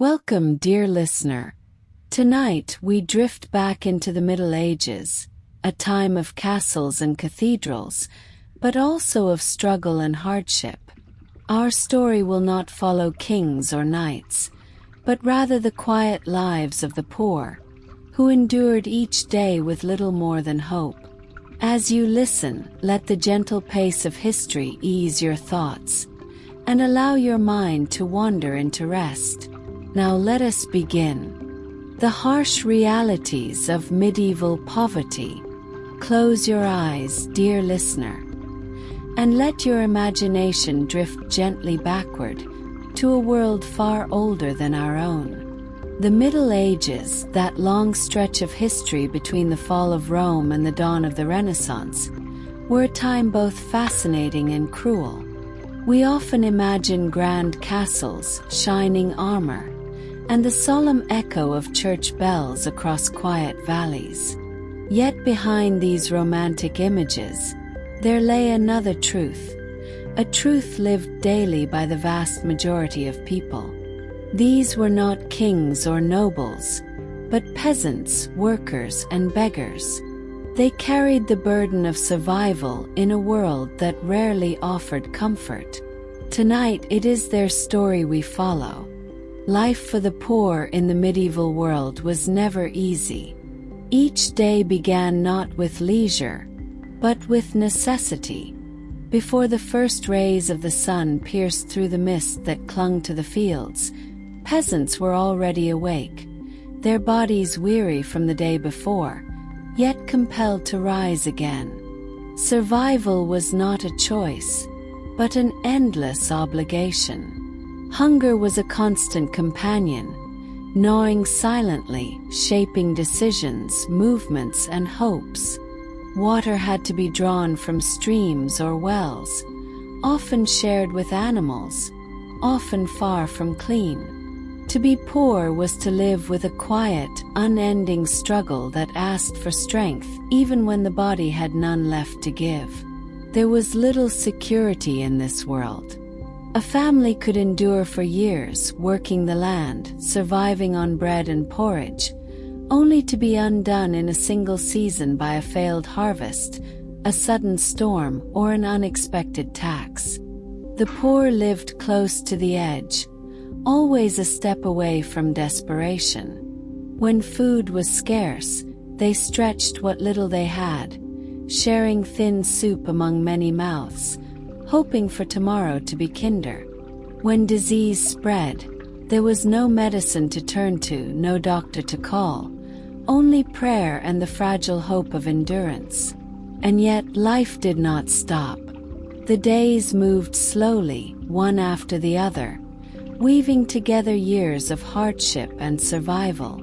Welcome, dear listener. Tonight we drift back into the Middle Ages, a time of castles and cathedrals, but also of struggle and hardship. Our story will not follow kings or knights, but rather the quiet lives of the poor, who endured each day with little more than hope. As you listen, let the gentle pace of history ease your thoughts, and allow your mind to wander into rest. Now let us begin. The harsh realities of medieval poverty. Close your eyes, dear listener, and let your imagination drift gently backward to a world far older than our own. The Middle Ages, that long stretch of history between the fall of Rome and the dawn of the Renaissance, were a time both fascinating and cruel. We often imagine grand castles, shining armor, and the solemn echo of church bells across quiet valleys. Yet behind these romantic images, there lay another truth, a truth lived daily by the vast majority of people. These were not kings or nobles, but peasants, workers, and beggars. They carried the burden of survival in a world that rarely offered comfort. Tonight it is their story we follow. Life for the poor in the medieval world was never easy. Each day began not with leisure, but with necessity. Before the first rays of the sun pierced through the mist that clung to the fields, peasants were already awake, their bodies weary from the day before, yet compelled to rise again. Survival was not a choice, but an endless obligation. Hunger was a constant companion, gnawing silently, shaping decisions, movements, and hopes. Water had to be drawn from streams or wells, often shared with animals, often far from clean. To be poor was to live with a quiet, unending struggle that asked for strength even when the body had none left to give. There was little security in this world. A family could endure for years, working the land, surviving on bread and porridge, only to be undone in a single season by a failed harvest, a sudden storm, or an unexpected tax. The poor lived close to the edge, always a step away from desperation. When food was scarce, they stretched what little they had, sharing thin soup among many mouths, hoping for tomorrow to be kinder. When disease spread, there was no medicine to turn to, no doctor to call, only prayer and the fragile hope of endurance. And yet life did not stop. The days moved slowly, one after the other, weaving together years of hardship and survival.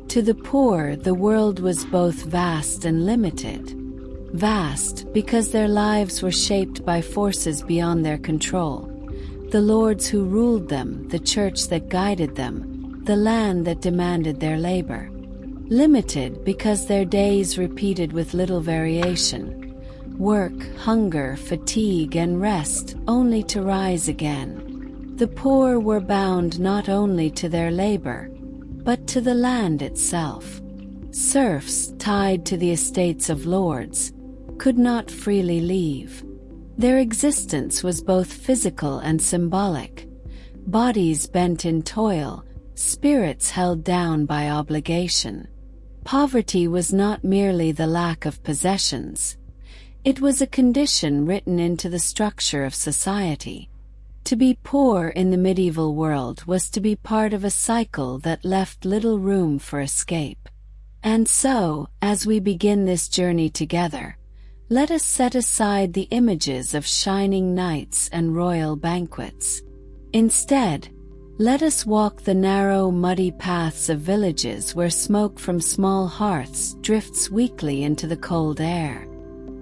To the poor, the world was both vast and limited. Vast, because their lives were shaped by forces beyond their control. The lords who ruled them, the church that guided them, the land that demanded their labor. Limited, because their days repeated with little variation. Work, hunger, fatigue, and rest, only to rise again. The poor were bound not only to their labor, but to the land itself. Serfs, tied to the estates of lords, could not freely leave. Their existence was both physical and symbolic. Bodies bent in toil, spirits held down by obligation. Poverty was not merely the lack of possessions. It was a condition written into the structure of society. To be poor in the medieval world was to be part of a cycle that left little room for escape. And so, as we begin this journey together, let us set aside the images of shining knights and royal banquets. Instead, let us walk the narrow, muddy paths of villages where smoke from small hearths drifts weakly into the cold air.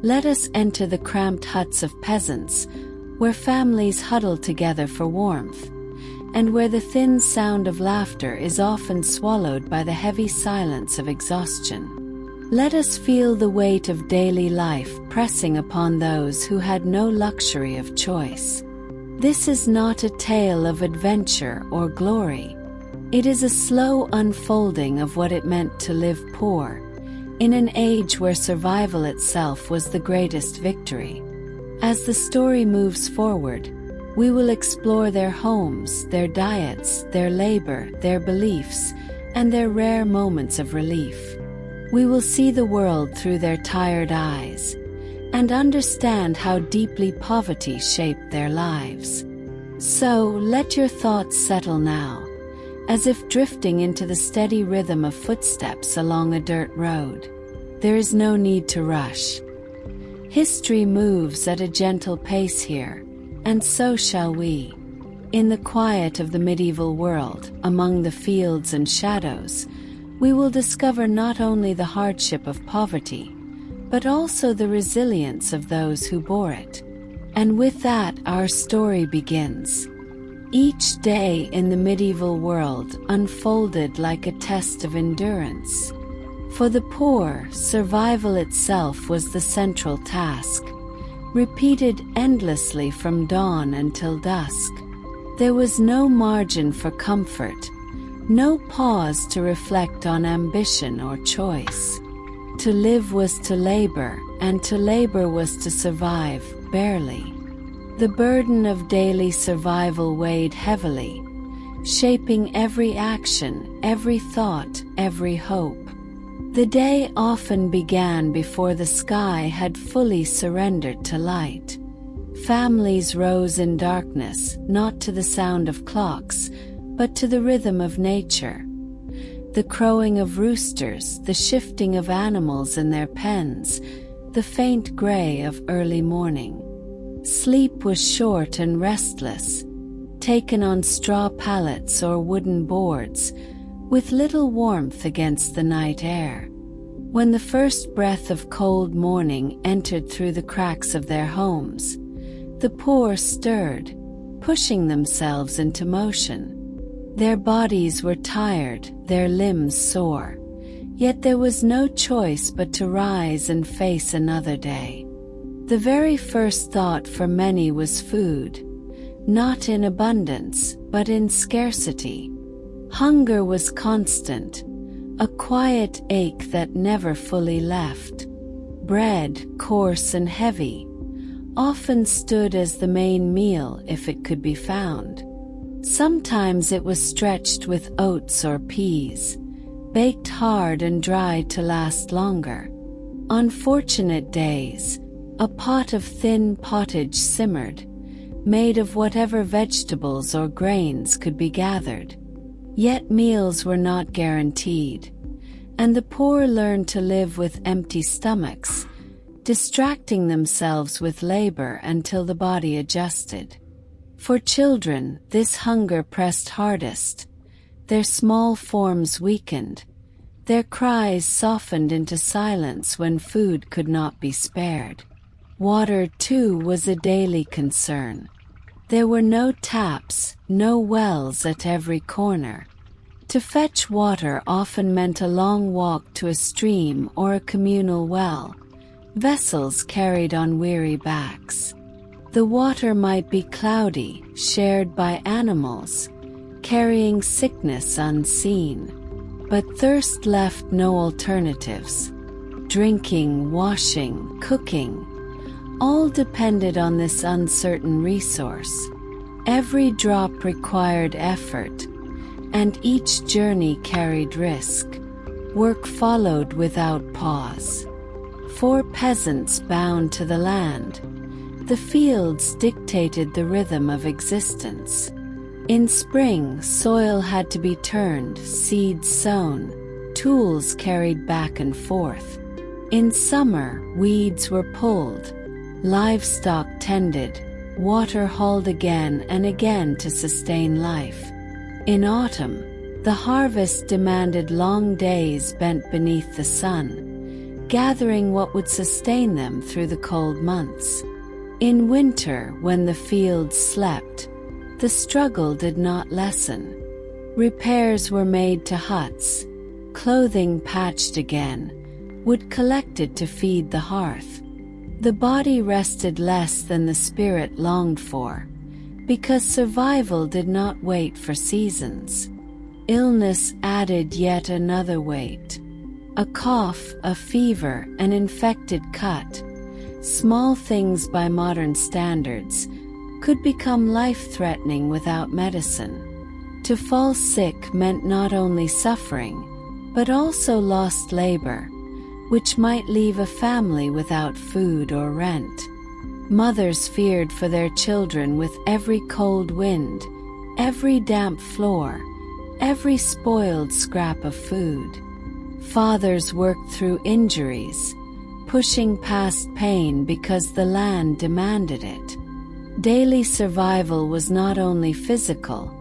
Let us enter the cramped huts of peasants, where families huddle together for warmth, and where the thin sound of laughter is often swallowed by the heavy silence of exhaustion. Let us feel the weight of daily life pressing upon those who had no luxury of choice. This is not a tale of adventure or glory. It is a slow unfolding of what it meant to live poor, in an age where survival itself was the greatest victory. As the story moves forward, we will explore their homes, their diets, their labor, their beliefs, and their rare moments of relief. We will see the world through their tired eyes, and understand how deeply poverty shaped their lives. So, let your thoughts settle now, as if drifting into the steady rhythm of footsteps along a dirt road. There is no need to rush. History moves at a gentle pace here, and so shall we. In the quiet of the medieval world, among the fields and shadows, we will discover not only the hardship of poverty, but also the resilience of those who bore it. And with that, our story begins. Each day in the medieval world unfolded like a test of endurance. For the poor, survival itself was the central task, repeated endlessly from dawn until dusk. There was no margin for comfort, no pause to reflect on ambition or choice. To live was to labor, and to labor was to survive, barely. The burden of daily survival weighed heavily, shaping every action, every thought, every hope. The day often began before the sky had fully surrendered to light. Families rose in darkness, not to the sound of clocks, but to the rhythm of nature. The crowing of roosters, the shifting of animals in their pens, the faint gray of early morning. Sleep was short and restless, taken on straw pallets or wooden boards, with little warmth against the night air. When the first breath of cold morning entered through the cracks of their homes, the poor stirred, pushing themselves into motion. Their bodies were tired, their limbs sore, yet there was no choice but to rise and face another day. The very first thought for many was food, not in abundance, but in scarcity. Hunger was constant, a quiet ache that never fully left. Bread, coarse and heavy, often stood as the main meal if it could be found. Sometimes it was stretched with oats or peas, baked hard and dried to last longer. On fortunate days, a pot of thin pottage simmered, made of whatever vegetables or grains could be gathered. Yet meals were not guaranteed, and the poor learned to live with empty stomachs, distracting themselves with labor until the body adjusted. For children, this hunger pressed hardest. Their small forms weakened, their cries softened into silence when food could not be spared. Water, too, was a daily concern. There were no taps, no wells at every corner. To fetch water often meant a long walk to a stream or a communal well, vessels carried on weary backs. The water might be cloudy, shared by animals, carrying sickness unseen. But thirst left no alternatives. Drinking, washing, cooking, all depended on this uncertain resource. Every drop required effort, and each journey carried risk. Work followed without pause. For peasants bound to the land, the fields dictated the rhythm of existence. In spring, soil had to be turned, seeds sown, tools carried back and forth. In summer, weeds were pulled, livestock tended, water hauled again and again to sustain life. In autumn, the harvest demanded long days bent beneath the sun, gathering what would sustain them through the cold months. In winter, when the fields slept, the struggle did not lessen. Repairs were made to huts, clothing patched again, wood collected to feed the hearth. The body rested less than the spirit longed for, because survival did not wait for seasons. illness added yet another weight. A cough, a fever, an infected cut, small things by modern standards, could become life-threatening without medicine. To fall sick meant not only suffering, but also lost labor, which might leave a family without food or rent. Mothers feared for their children with every cold wind, every damp floor, every spoiled scrap of food. Fathers worked through injuries, pushing past pain because the land demanded it. Daily survival was not only physical,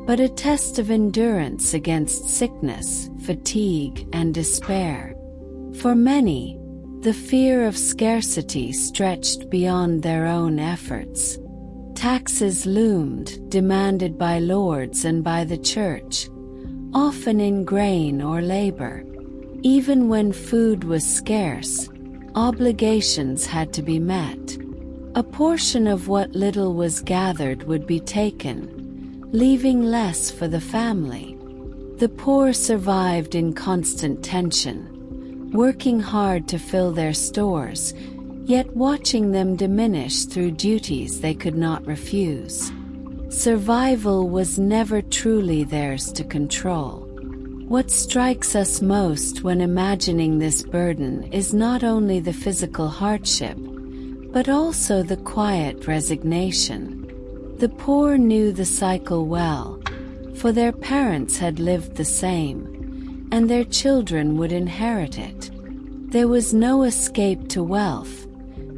but a test of endurance against sickness, fatigue, and despair. For many, the fear of scarcity stretched beyond their own efforts. Taxes loomed, demanded by lords and by the church, often in grain or labor. Even when food was scarce, obligations had to be met. A portion of what little was gathered would be taken, leaving less for the family. The poor survived in constant tension, working hard to fill their stores, yet watching them diminish through duties they could not refuse. Survival was never truly theirs to control. What strikes us most when imagining this burden is not only the physical hardship, but also the quiet resignation. The poor knew the cycle well, for their parents had lived the same, and their children would inherit it. There was no escape to wealth,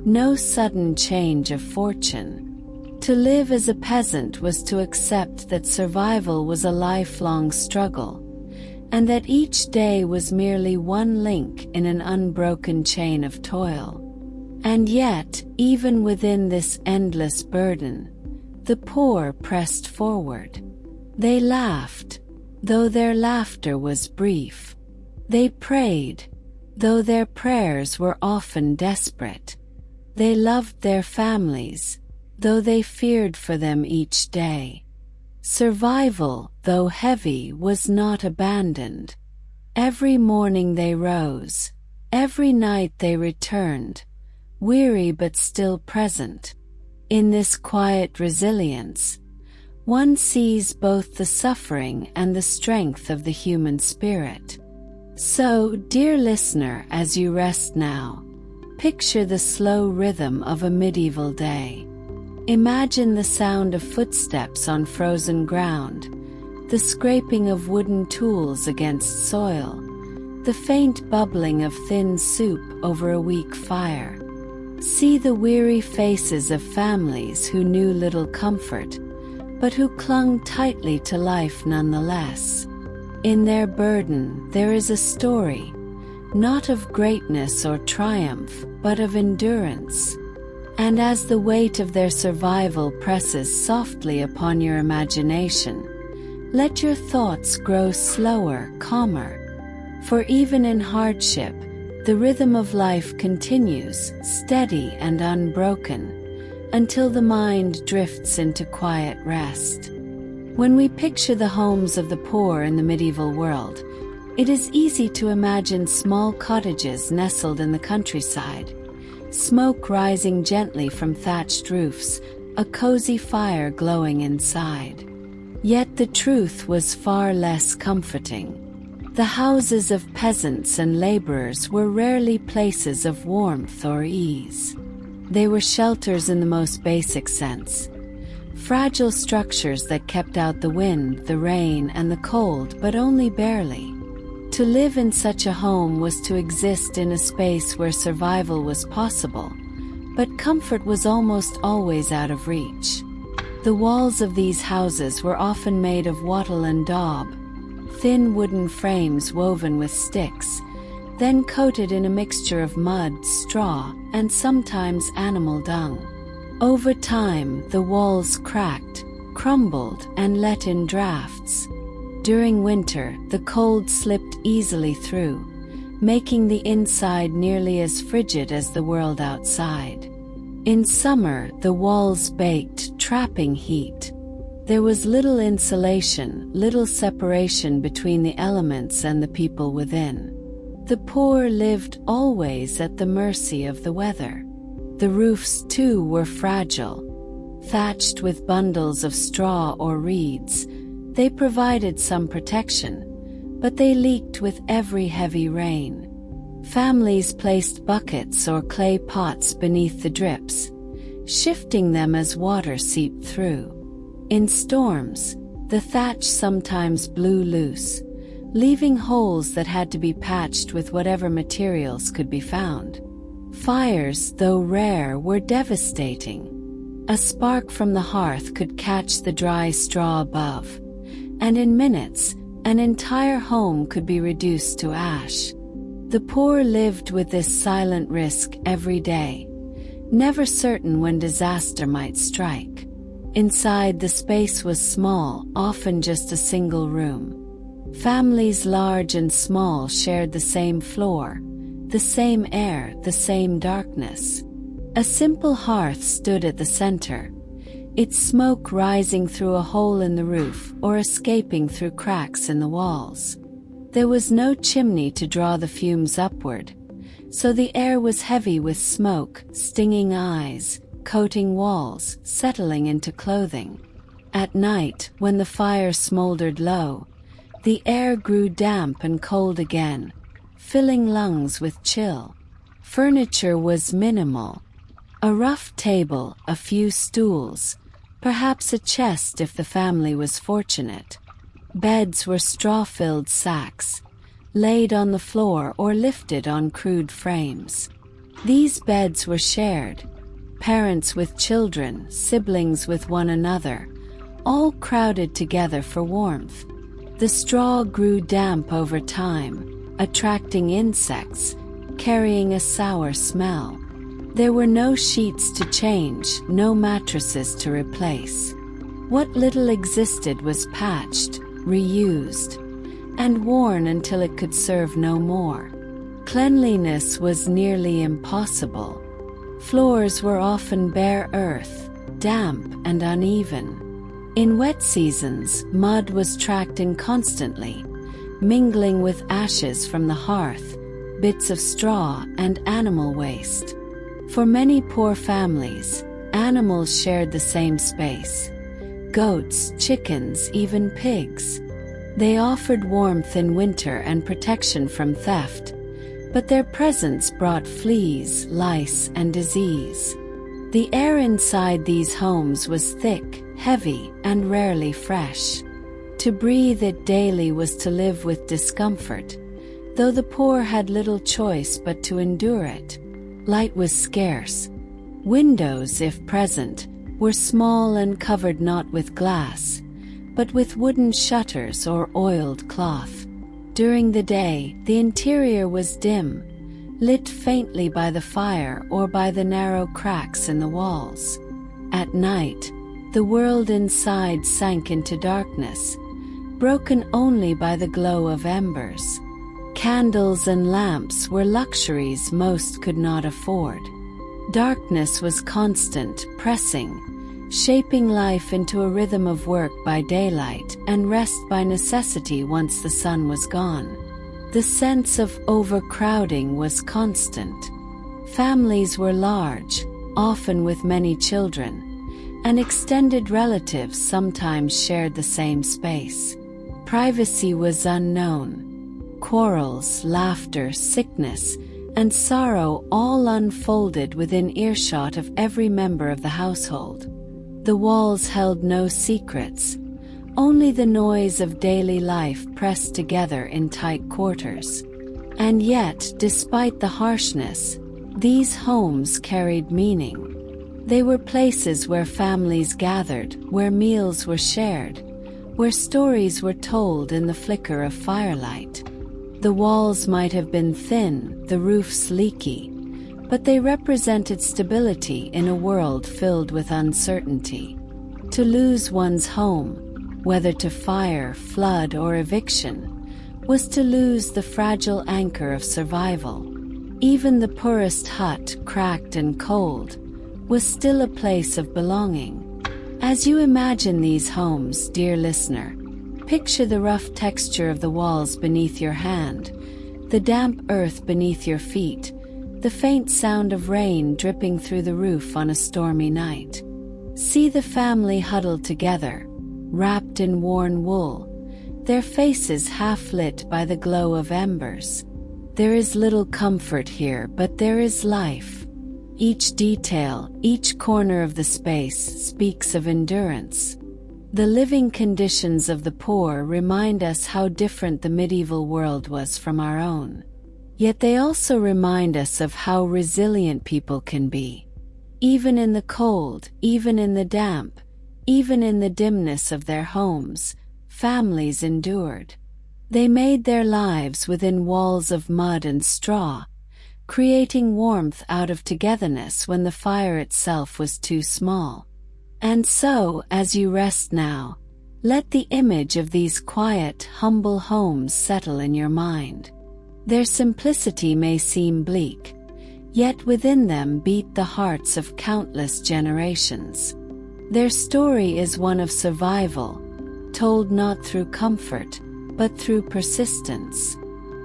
no sudden change of fortune. To live as a peasant was to accept that survival was a lifelong struggle, and that each day was merely one link in an unbroken chain of toil. And yet, even within this endless burden, the poor pressed forward. They laughed, though their laughter was brief. They prayed, though their prayers were often desperate. They loved their families, though they feared for them each day. Survival, though heavy, was not abandoned. Every morning they rose, every night they returned, weary but still present. In this quiet resilience, one sees both the suffering and the strength of the human spirit. So, dear listener, as you rest now, picture the slow rhythm of a medieval day. Imagine the sound of footsteps on frozen ground, the scraping of wooden tools against soil, the faint bubbling of thin soup over a weak fire. See the weary faces of families who knew little comfort, but who clung tightly to life nonetheless. In their burden there is a story, not of greatness or triumph, but of endurance. And as the weight of their survival presses softly upon your imagination, let your thoughts grow slower, calmer. For even in hardship, the rhythm of life continues, steady and unbroken, until the mind drifts into quiet rest. When we picture the homes of the poor in the medieval world, it is easy to imagine small cottages nestled in the countryside, smoke rising gently from thatched roofs, a cozy fire glowing inside. Yet the truth was far less comforting. The houses of peasants and laborers were rarely places of warmth or ease. They were shelters in the most basic sense, fragile structures that kept out the wind, the rain, and the cold, but only barely. To live in such a home was to exist in a space where survival was possible, but comfort was almost always out of reach. The walls of these houses were often made of wattle and daub, thin wooden frames woven with sticks, then coated in a mixture of mud, straw, and sometimes animal dung. Over time, the walls cracked, crumbled, and let in drafts. During winter, the cold slipped easily through, making the inside nearly as frigid as the world outside. In summer, the walls baked, trapping heat. There was little insulation, little separation between the elements and the people within. The poor lived always at the mercy of the weather. The roofs, too, were fragile. Thatched with bundles of straw or reeds, they provided some protection, but they leaked with every heavy rain. Families placed buckets or clay pots beneath the drips, shifting them as water seeped through. In storms, the thatch sometimes blew loose, leaving holes that had to be patched with whatever materials could be found. Fires, though rare, were devastating. A spark from the hearth could catch the dry straw above, and in minutes, an entire home could be reduced to ash. The poor lived with this silent risk every day, never certain when disaster might strike. Inside, the space was small, often just a single room. Families large and small shared the same floor, the same air, the same darkness. A simple hearth stood at the center, its smoke rising through a hole in the roof or escaping through cracks in the walls. There was no chimney to draw the fumes upward, so the air was heavy with smoke, stinging eyes, coating walls, settling into clothing. At night, when the fire smoldered low, the air grew damp and cold again, filling lungs with chill. Furniture was minimal. A rough table, a few stools, perhaps a chest if the family was fortunate. Beds were straw-filled sacks, laid on the floor or lifted on crude frames. These beds were shared, parents with children, siblings with one another, all crowded together for warmth. The straw grew damp over time, attracting insects, carrying a sour smell. There were no sheets to change, no mattresses to replace. What little existed was patched, reused, and worn until it could serve no more. Cleanliness was nearly impossible. Floors were often bare earth, damp and uneven. In wet seasons, mud was tracked in constantly, mingling with ashes from the hearth, bits of straw, and animal waste. For many poor families, animals shared the same space. Goats, chickens, even pigs. They offered warmth in winter and protection from theft, but their presence brought fleas, lice, and disease. The air inside these homes was thick, heavy, and rarely fresh. To breathe it daily was to live with discomfort, though the poor had little choice but to endure it. Light was scarce. Windows, if present, were small and covered not with glass, but with wooden shutters or oiled cloth. During the day, the interior was dim, lit faintly by the fire or by the narrow cracks in the walls. At night, the world inside sank into darkness, broken only by the glow of embers. Candles and lamps were luxuries most could not afford. Darkness was constant, pressing, shaping life into a rhythm of work by daylight and rest by necessity once the sun was gone. The sense of overcrowding was constant. Families were large, often with many children, and extended relatives sometimes shared the same space. Privacy was unknown. Quarrels, laughter, sickness, and sorrow all unfolded within earshot of every member of the household. The walls held no secrets, only the noise of daily life pressed together in tight quarters. And yet, despite the harshness, these homes carried meaning. They were places where families gathered, where meals were shared, where stories were told in the flicker of firelight. The walls might have been thin, the roofs leaky, but they represented stability in a world filled with uncertainty. To lose one's home, whether to fire, flood, or eviction, was to lose the fragile anchor of survival. Even the poorest hut, cracked and cold, was still a place of belonging. As you imagine these homes, dear listener, picture the rough texture of the walls beneath your hand, the damp earth beneath your feet, the faint sound of rain dripping through the roof on a stormy night. See the family huddled together, wrapped in worn wool, their faces half lit by the glow of embers. There is little comfort here, but there is life. Each detail, each corner of the space speaks of endurance. The living conditions of the poor remind us how different the medieval world was from our own. Yet they also remind us of how resilient people can be. Even in the cold, even in the damp, even in the dimness of their homes, families endured. They made their lives within walls of mud and straw, creating warmth out of togetherness when the fire itself was too small. And so, as you rest now, let the image of these quiet, humble homes settle in your mind. Their simplicity may seem bleak, yet within them beat the hearts of countless generations. Their story is one of survival, told not through comfort, but through persistence.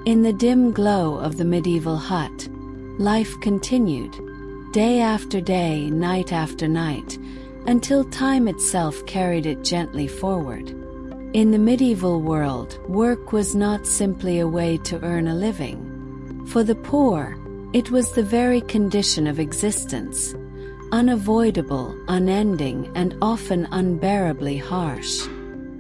In the dim glow of the medieval hut, life continued, day after day, night after night, until time itself carried it gently forward. In the medieval world, work was not simply a way to earn a living. For the poor, it was the very condition of existence, unavoidable, unending, and often unbearably harsh.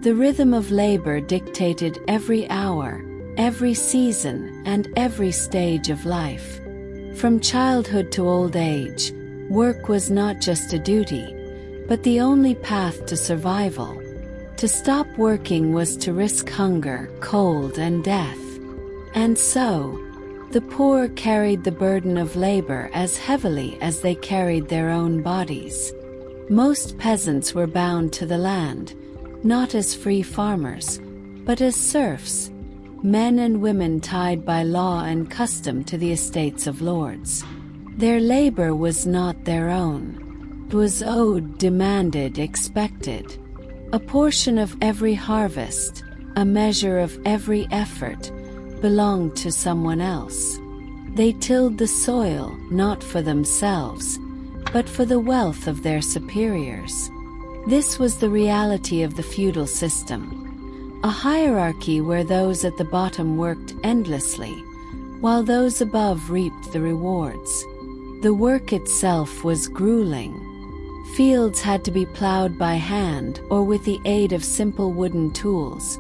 The rhythm of labor dictated every hour, every season, and every stage of life. From childhood to old age, work was not just a duty, but the only path to survival. To stop working was to risk hunger, cold, and death. And so, the poor carried the burden of labor as heavily as they carried their own bodies. Most peasants were bound to the land, not as free farmers, but as serfs, men and women tied by law and custom to the estates of lords. Their labor was not their own. It was owed, demanded, expected. A portion of every harvest, a measure of every effort, belonged to someone else. They tilled the soil, not for themselves, but for the wealth of their superiors. This was the reality of the feudal system, a hierarchy where those at the bottom worked endlessly, while those above reaped the rewards. The work itself was grueling. Fields had to be plowed by hand or with the aid of simple wooden tools,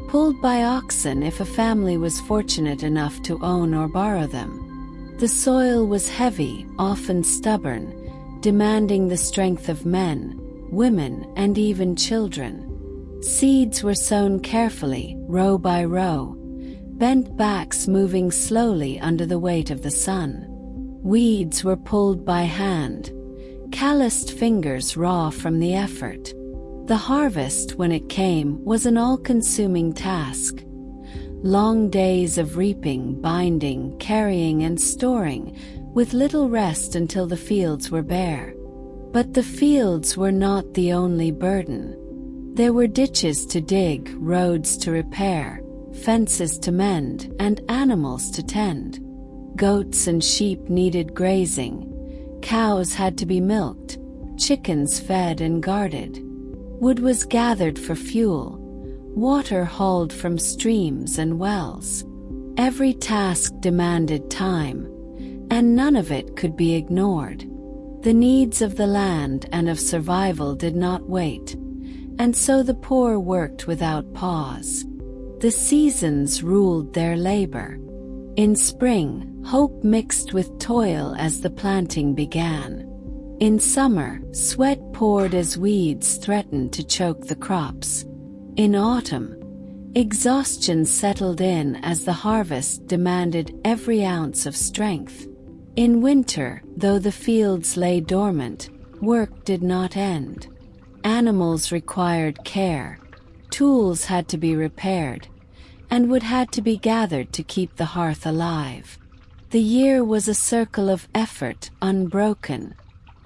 pulled by oxen if a family was fortunate enough to own or borrow them. The soil was heavy, often stubborn, demanding the strength of men, women, and even children. Seeds were sown carefully, row by row, bent backs moving slowly under the weight of the sun. Weeds were pulled by hand, calloused fingers raw from the effort. The harvest, when it came, was an all-consuming task. Long days of reaping, binding, carrying, and storing, with little rest until the fields were bare. But the fields were not the only burden. There were ditches to dig, roads to repair, fences to mend, and animals to tend. Goats and sheep needed grazing. Cows had to be milked, chickens fed and guarded. Wood was gathered for fuel, water hauled from streams and wells. Every task demanded time, and none of it could be ignored. The needs of the land and of survival did not wait, and so the poor worked without pause. The seasons ruled their labor. In spring, hope mixed with toil as the planting began. In summer, sweat poured as weeds threatened to choke the crops. In autumn, exhaustion settled in as the harvest demanded every ounce of strength. In winter, though the fields lay dormant, work did not end. Animals required care, tools had to be repaired, and wood had to be gathered to keep the hearth alive. The year was a circle of effort, unbroken,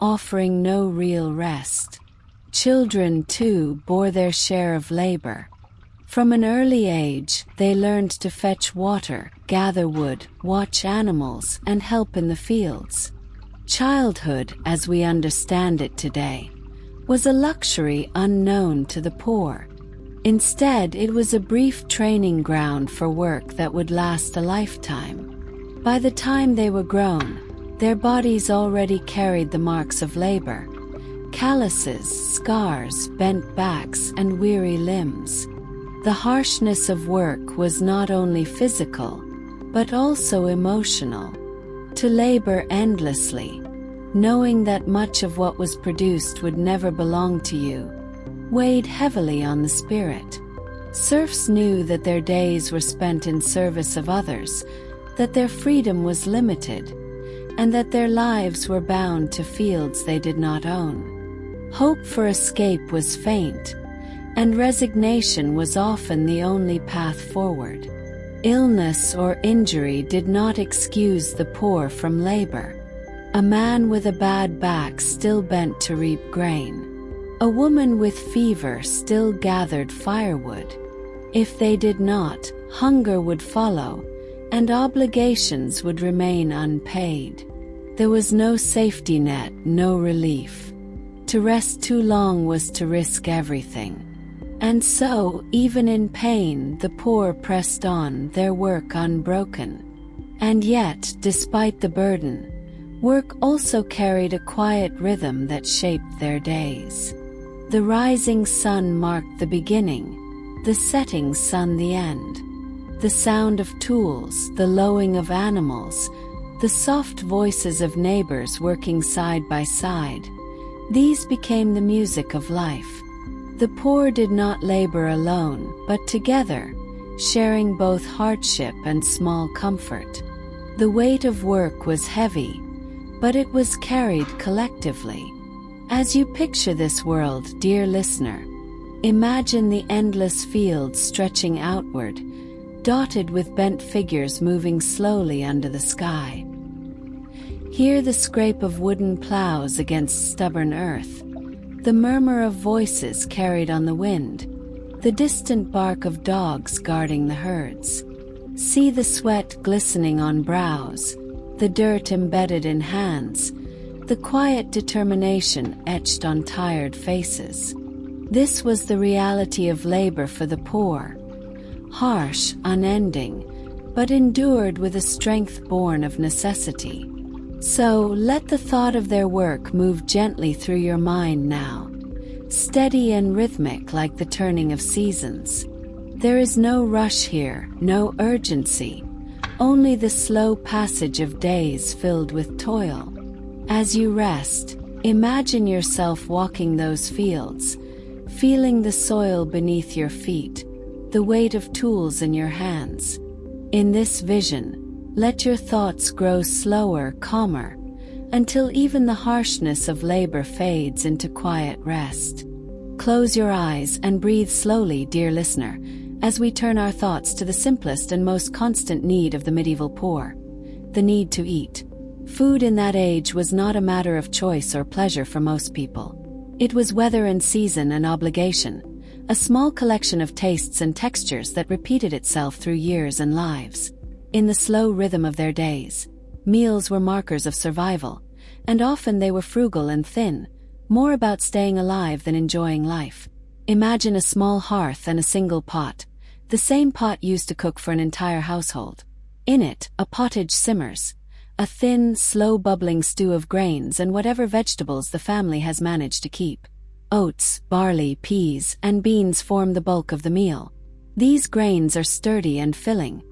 offering no real rest. children too bore their share of labor. From an early age, they learned to fetch water, gather wood, watch animals, and help in the fields. Childhood, as we understand it today, was a luxury unknown to the poor. Instead, it was a brief training ground for work that would last a lifetime. By the time they were grown, their bodies already carried the marks of labor: calluses, scars, bent backs, and weary limbs. The harshness of work was not only physical, but also emotional. To labor endlessly, knowing that much of what was produced would never belong to you, weighed heavily on the spirit. Serfs knew that their days were spent in service of others, that their freedom was limited, and that their lives were bound to fields they did not own. Hope for escape was faint, and resignation was often the only path forward. Illness or injury did not excuse the poor from labor. A man with a bad back still bent to reap grain. A woman with fever still gathered firewood. If they did not, hunger would follow, and obligations would remain unpaid. There was no safety net, no relief. To rest too long was to risk everything. And so, even in pain, the poor pressed on, their work unbroken. And yet, despite the burden, work also carried a quiet rhythm that shaped their days. The rising sun marked the beginning, the setting sun the end. The sound of tools, the lowing of animals, the soft voices of neighbors working side by side, these became the music of life. The poor did not labor alone, but together, sharing both hardship and small comfort. The weight of work was heavy, but it was carried collectively. As you picture this world, dear listener, imagine the endless fields stretching outward, dotted with bent figures moving slowly under the sky. Hear the scrape of wooden plows against stubborn earth, the murmur of voices carried on the wind, the distant bark of dogs guarding the herds. See the sweat glistening on brows, the dirt embedded in hands, the quiet determination etched on tired faces. This was the reality of labor for the poor, harsh, unending, but endured with a strength born of necessity. So, let the thought of their work move gently through your mind now, steady and rhythmic like the turning of seasons. There is no rush here, no urgency, only the slow passage of days filled with toil. As you rest, imagine yourself walking those fields, feeling the soil beneath your feet, the weight of tools in your hands. In this vision, let your thoughts grow slower, calmer, until even the harshness of labor fades into quiet rest. Close your eyes and breathe slowly, dear listener, as we turn our thoughts to the simplest and most constant need of the medieval poor: the need to eat. Food in that age was not a matter of choice or pleasure for most people. It was weather and season and obligation, a small collection of tastes and textures that repeated itself through years and lives. In the slow rhythm of their days, meals were markers of survival, and often they were frugal and thin, more about staying alive than enjoying life. Imagine a small hearth and a single pot, the same pot used to cook for an entire household. In it, a pottage simmers, a thin, slow-bubbling stew of grains and whatever vegetables the family has managed to keep. Oats, barley, peas, and beans form the bulk of the meal. These grains are sturdy and filling.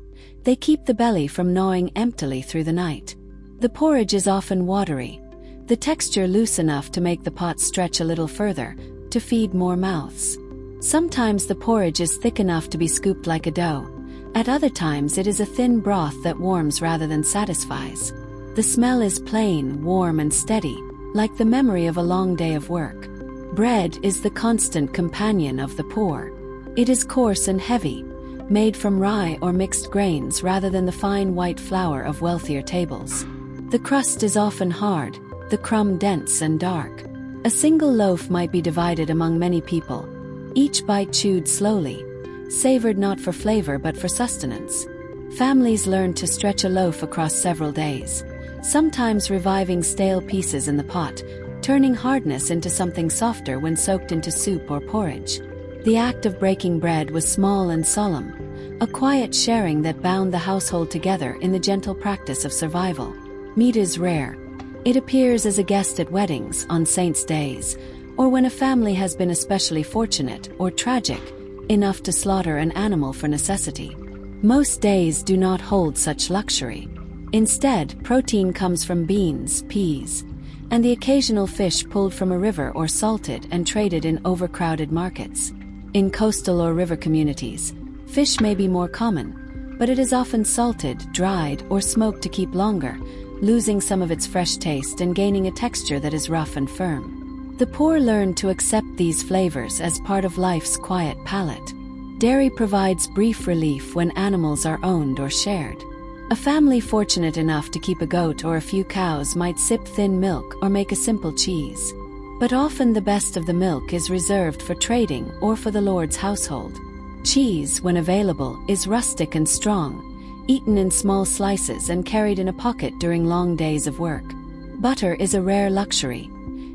They keep the belly from gnawing emptily through the night. The porridge is often watery, the texture loose enough to make the pot stretch a little further, to feed more mouths. Sometimes the porridge is thick enough to be scooped like a dough. At other times it is a thin broth that warms rather than satisfies. The smell is plain, warm, and steady, like the memory of a long day of work. Bread is the constant companion of the poor. It is coarse and heavy, made from rye or mixed grains rather than the fine white flour of wealthier tables. The crust is often hard, the crumb dense and dark. A single loaf might be divided among many people, each bite chewed slowly, savored not for flavor but for sustenance. Families learned to stretch a loaf across several days, sometimes reviving stale pieces in the pot, turning hardness into something softer when soaked into soup or porridge. The act of breaking bread was small and solemn, a quiet sharing that bound the household together in the gentle practice of survival. Meat is rare. It appears as a guest at weddings, on saints' days, or when a family has been especially fortunate or tragic enough to slaughter an animal for necessity. Most days do not hold such luxury. Instead, protein comes from beans, peas, and the occasional fish pulled from a river or salted and traded in overcrowded markets. In coastal or river communities, fish may be more common, but it is often salted, dried, or smoked to keep longer, losing some of its fresh taste and gaining a texture that is rough and firm. The poor learn to accept these flavors as part of life's quiet palate. Dairy provides brief relief when animals are owned or shared. A family fortunate enough to keep a goat or a few cows might sip thin milk or make a simple cheese. But often the best of the milk is reserved for trading or for the Lord's household. Cheese, when available, is rustic and strong, eaten in small slices and carried in a pocket during long days of work. Butter is a rare luxury,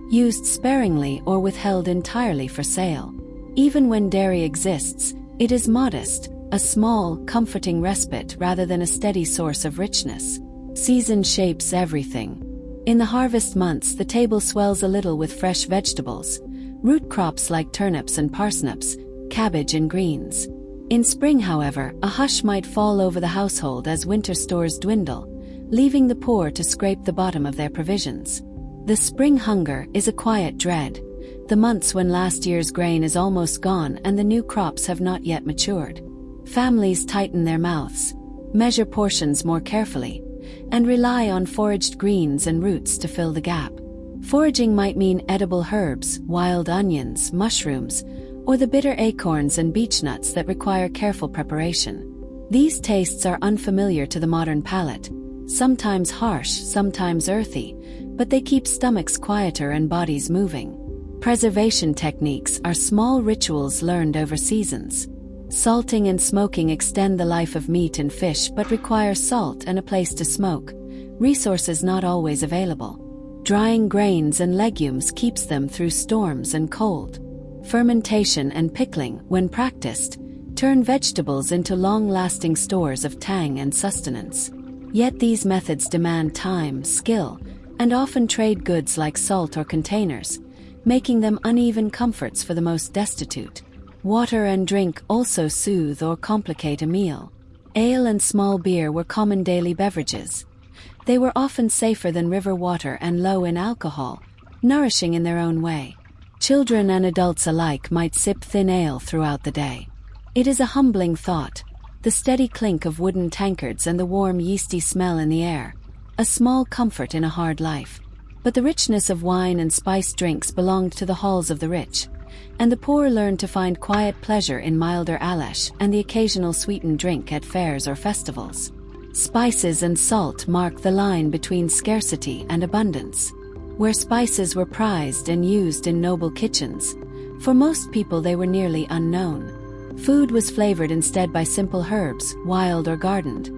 used sparingly or withheld entirely for sale. Even when dairy exists, it is modest, a small, comforting respite rather than a steady source of richness. Season shapes everything. In the harvest months, the table swells a little with fresh vegetables, root crops like turnips and parsnips, cabbage and greens. In spring, however, a hush might fall over the household as winter stores dwindle, leaving the poor to scrape the bottom of their provisions. The spring hunger is a quiet dread, the months when last year's grain is almost gone and the new crops have not yet matured. Families tighten their mouths, measure portions more carefully, and rely on foraged greens and roots to fill the gap. Foraging might mean edible herbs, wild onions, mushrooms, or the bitter acorns and beechnuts that require careful preparation. These tastes are unfamiliar to the modern palate, sometimes harsh, sometimes earthy, but they keep stomachs quieter and bodies moving. Preservation techniques are small rituals learned over seasons. Salting and smoking extend the life of meat and fish but require salt and a place to smoke, resources not always available. Drying grains and legumes keeps them through storms and cold. Fermentation and pickling, when practiced, turn vegetables into long-lasting stores of tang and sustenance. Yet these methods demand time, skill, and often trade goods like salt or containers, making them uneven comforts for the most destitute. Water and drink also soothe or complicate a meal. Ale and small beer were common daily beverages. They were often safer than river water and low in alcohol, nourishing in their own way. Children and adults alike might sip thin ale throughout the day. It is a humbling thought, the steady clink of wooden tankards and the warm yeasty smell in the air, a small comfort in a hard life. But the richness of wine and spiced drinks belonged to the halls of the rich, and the poor learned to find quiet pleasure in milder alesh and the occasional sweetened drink at fairs or festivals. Spices and salt mark the line between scarcity and abundance. Where spices were prized and used in noble kitchens, for most people they were nearly unknown. Food was flavored instead by simple herbs, wild or gardened.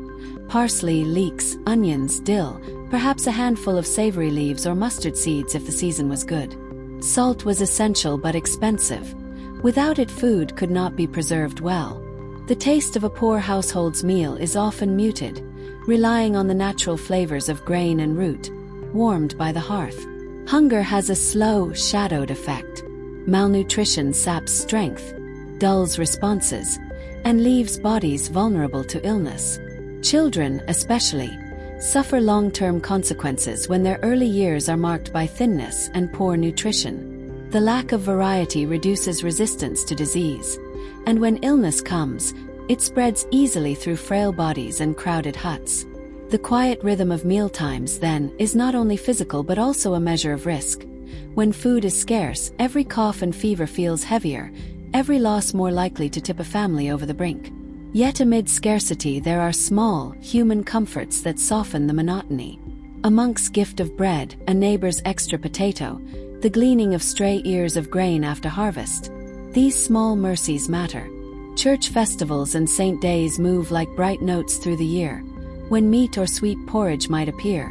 Parsley, leeks, onions, dill, perhaps a handful of savory leaves or mustard seeds if the season was good. Salt was essential but expensive. Without it, food could not be preserved well. The taste of a poor household's meal is often muted, relying on the natural flavors of grain and root, warmed by the hearth. Hunger has a slow, shadowed effect. Malnutrition saps strength, dulls responses, and leaves bodies vulnerable to illness. Children, especially, suffer long-term consequences when their early years are marked by thinness and poor nutrition. The lack of variety reduces resistance to disease, and when illness comes, it spreads easily through frail bodies and crowded huts. The quiet rhythm of mealtimes, then, is not only physical but also a measure of risk. When food is scarce, every cough and fever feels heavier, every loss more likely to tip a family over the brink. Yet amid scarcity there are small, human comforts that soften the monotony. A monk's gift of bread, a neighbor's extra potato, the gleaning of stray ears of grain after harvest. These small mercies matter. Church festivals and saint days move like bright notes through the year, when meat or sweet porridge might appear,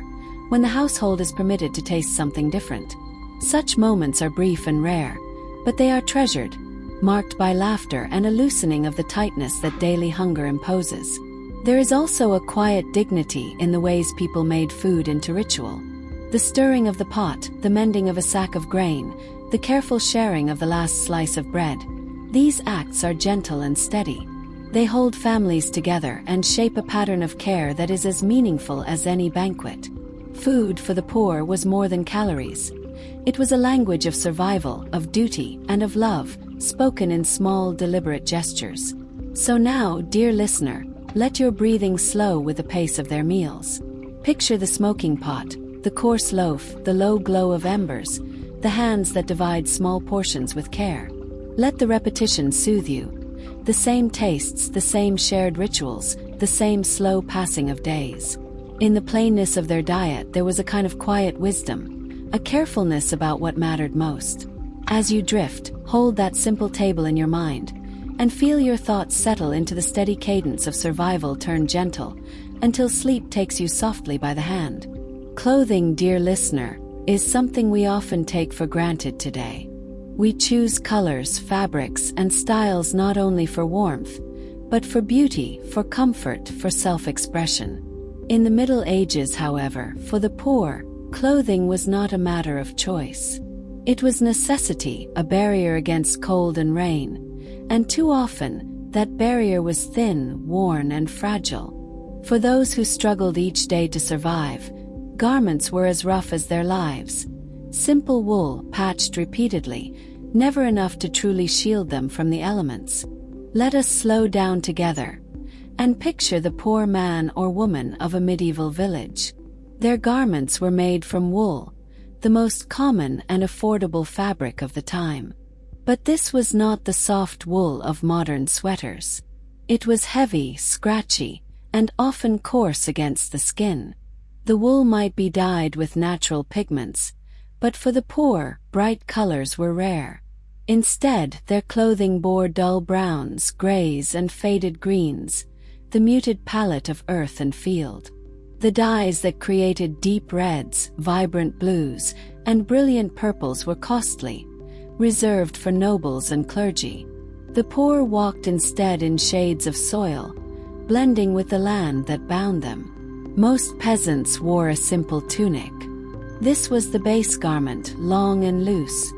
when the household is permitted to taste something different. Such moments are brief and rare, but they are treasured, marked by laughter and a loosening of the tightness that daily hunger imposes. There is also a quiet dignity in the ways people made food into ritual. The stirring of the pot, the mending of a sack of grain, the careful sharing of the last slice of bread. These acts are gentle and steady. They hold families together and shape a pattern of care that is as meaningful as any banquet. Food for the poor was more than calories. It was a language of survival, of duty, and of love, spoken in small, deliberate gestures. So now, dear listener, let your breathing slow with the pace of their meals. Picture the smoking pot, the coarse loaf, the low glow of embers, the hands that divide small portions with care. Let the repetition soothe you. The same tastes, the same shared rituals, the same slow passing of days. In the plainness of their diet there was a kind of quiet wisdom, a carefulness about what mattered most. As you drift, hold that simple table in your mind, and feel your thoughts settle into the steady cadence of survival turned gentle, until sleep takes you softly by the hand. Clothing, dear listener, is something we often take for granted today. We choose colors, fabrics, and styles not only for warmth, but for beauty, for comfort, for self-expression. In the Middle Ages, however, for the poor, clothing was not a matter of choice. It was necessity, a barrier against cold and rain, and too often, that barrier was thin, worn, and fragile. For those who struggled each day to survive, garments were as rough as their lives. Simple wool, patched repeatedly, never enough to truly shield them from the elements. Let us slow down together and picture the poor man or woman of a medieval village. Their garments were made from wool, the most common and affordable fabric of the time. But this was not the soft wool of modern sweaters. It was heavy, scratchy, and often coarse against the skin. The wool might be dyed with natural pigments, but for the poor, bright colors were rare. Instead, their clothing bore dull browns, grays, and faded greens, the muted palette of earth and field. The dyes that created deep reds, vibrant blues, and brilliant purples were costly, reserved for nobles and clergy. The poor walked instead in shades of soil, blending with the land that bound them. Most peasants wore a simple tunic. This was the base garment, long and loose,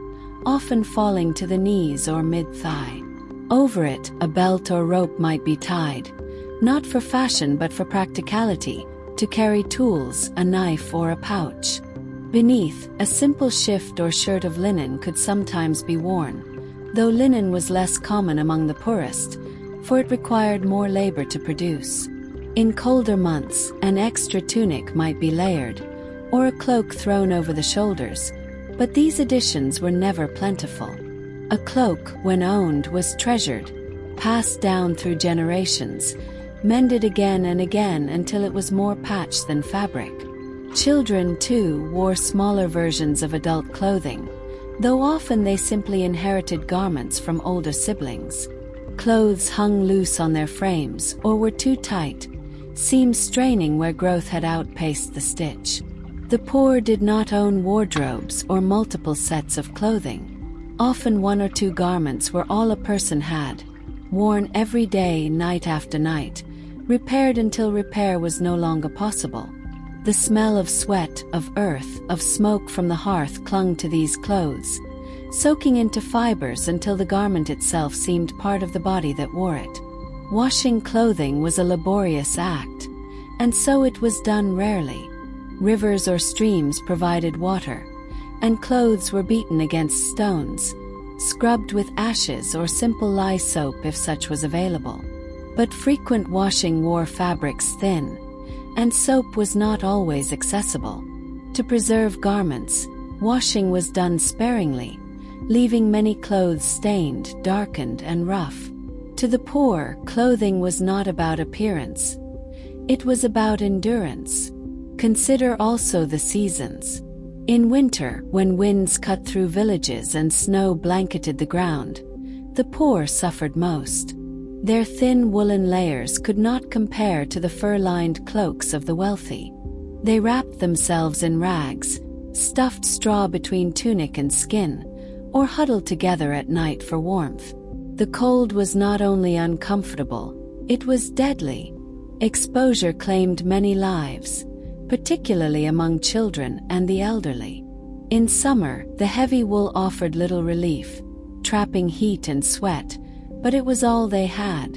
often falling to the knees or mid-thigh. Over it, a belt or rope might be tied, not for fashion but for practicality, to carry tools, a knife, or a pouch. Beneath, a simple shift or shirt of linen could sometimes be worn, though linen was less common among the poorest, for it required more labor to produce. In colder months, an extra tunic might be layered, or a cloak thrown over the shoulders, but these additions were never plentiful. A cloak, when owned, was treasured, passed down through generations, mended again and again until it was more patch than fabric. Children, too, wore smaller versions of adult clothing, though often they simply inherited garments from older siblings. Clothes hung loose on their frames or were too tight, seams straining where growth had outpaced the stitch. The poor did not own wardrobes or multiple sets of clothing. Often one or two garments were all a person had, worn every day, night after night, repaired until repair was no longer possible. The smell of sweat, of earth, of smoke from the hearth clung to these clothes, soaking into fibers until the garment itself seemed part of the body that wore it. Washing clothing was a laborious act, and so it was done rarely. Rivers or streams provided water, and clothes were beaten against stones, scrubbed with ashes or simple lye soap if such was available. But frequent washing wore fabrics thin, and soap was not always accessible. To preserve garments, washing was done sparingly, leaving many clothes stained, darkened, and rough. To the poor, clothing was not about appearance. It was about endurance. Consider also the seasons. In winter, when winds cut through villages and snow blanketed the ground, the poor suffered most. Their thin woolen layers could not compare to the fur-lined cloaks of the wealthy. They wrapped themselves in rags, stuffed straw between tunic and skin, or huddled together at night for warmth. The cold was not only uncomfortable, it was deadly. Exposure claimed many lives, particularly among children and the elderly. In summer, the heavy wool offered little relief, trapping heat and sweat, but it was all they had.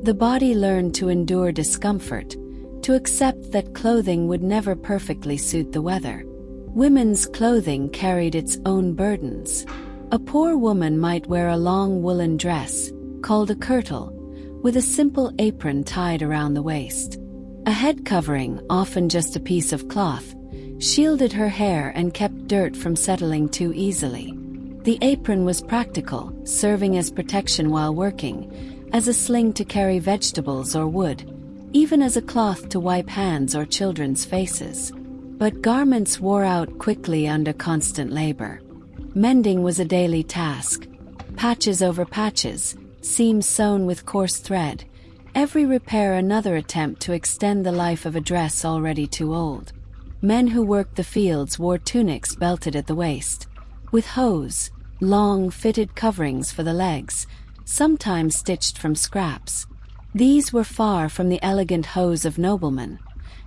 The body learned to endure discomfort, to accept that clothing would never perfectly suit the weather. Women's clothing carried its own burdens. A poor woman might wear a long woolen dress, called a kirtle, with a simple apron tied around the waist. A head covering, often just a piece of cloth, shielded her hair and kept dirt from settling too easily. The apron was practical, serving as protection while working, as a sling to carry vegetables or wood, even as a cloth to wipe hands or children's faces. But garments wore out quickly under constant labor. Mending was a daily task. Patches over patches, seams sewn with coarse thread, every repair another attempt to extend the life of a dress already too old. Men who worked the fields wore tunics belted at the waist, with hose, long fitted coverings for the legs, sometimes stitched from scraps. These were far from the elegant hose of noblemen,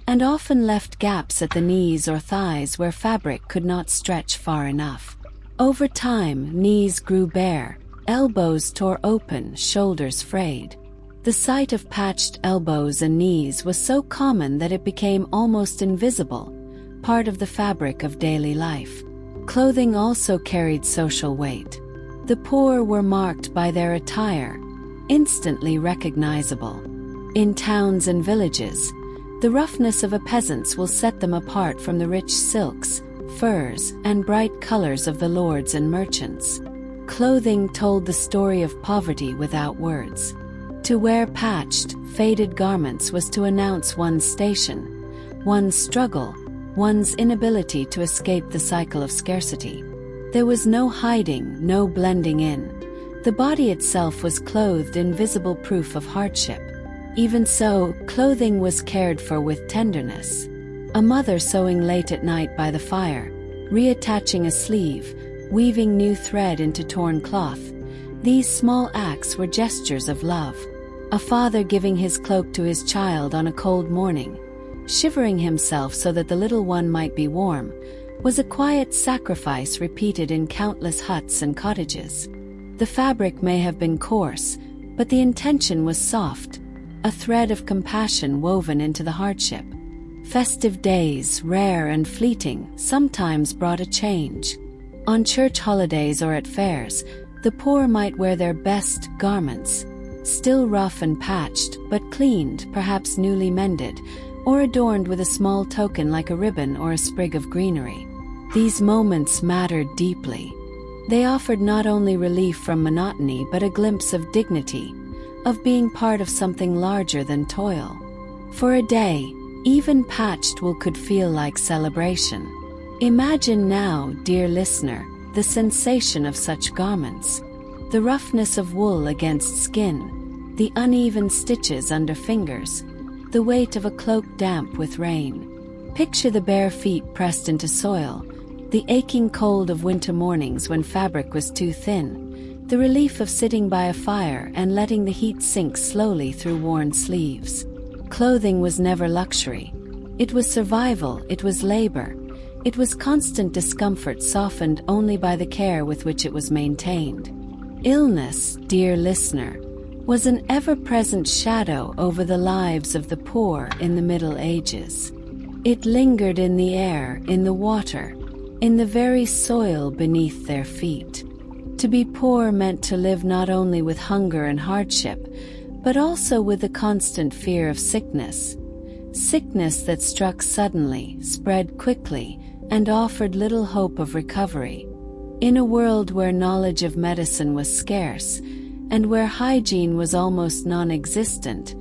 and often left gaps at the knees or thighs where fabric could not stretch far enough. Over time, knees grew bare, elbows tore open, shoulders frayed. The sight of patched elbows and knees was so common that it became almost invisible, part of the fabric of daily life. Clothing also carried social weight. The poor were marked by their attire, instantly recognizable. In towns and villages, the roughness of a peasant's will set them apart from the rich silks, furs, and bright colors of the lords and merchants. Clothing told the story of poverty without words. To wear patched, faded garments was to announce one's station, one's struggle, one's inability to escape the cycle of scarcity. There was no hiding, no blending in. The body itself was clothed in visible proof of hardship. Even so, clothing was cared for with tenderness. A mother sewing late at night by the fire, reattaching a sleeve, weaving new thread into torn cloth. These small acts were gestures of love. A father giving his cloak to his child on a cold morning, shivering himself so that the little one might be warm, was a quiet sacrifice repeated in countless huts and cottages. The fabric may have been coarse, but the intention was soft, a thread of compassion woven into the hardship. Festive days, rare and fleeting, sometimes brought a change. On church holidays or at fairs, the poor might wear their best garments, still rough and patched, but cleaned, perhaps newly mended, or adorned with a small token like a ribbon or a sprig of greenery. These moments mattered deeply. They offered not only relief from monotony but a glimpse of dignity, of being part of something larger than toil. For a day, even patched wool could feel like celebration. Imagine now, dear listener, the sensation of such garments. The roughness of wool against skin, the uneven stitches under fingers, the weight of a cloak damp with rain. Picture the bare feet pressed into soil, the aching cold of winter mornings when fabric was too thin, the relief of sitting by a fire and letting the heat sink slowly through worn sleeves. Clothing was never luxury. It was survival, it was labor, it was constant discomfort softened only by the care with which it was maintained. Illness, dear listener, was an ever-present shadow over the lives of the poor in the Middle Ages. It lingered in the air, in the water, in the very soil beneath their feet. To be poor meant to live not only with hunger and hardship, but also with the constant fear of sickness. Sickness that struck suddenly, spread quickly, and offered little hope of recovery. In a world where knowledge of medicine was scarce, and where hygiene was almost non-existent,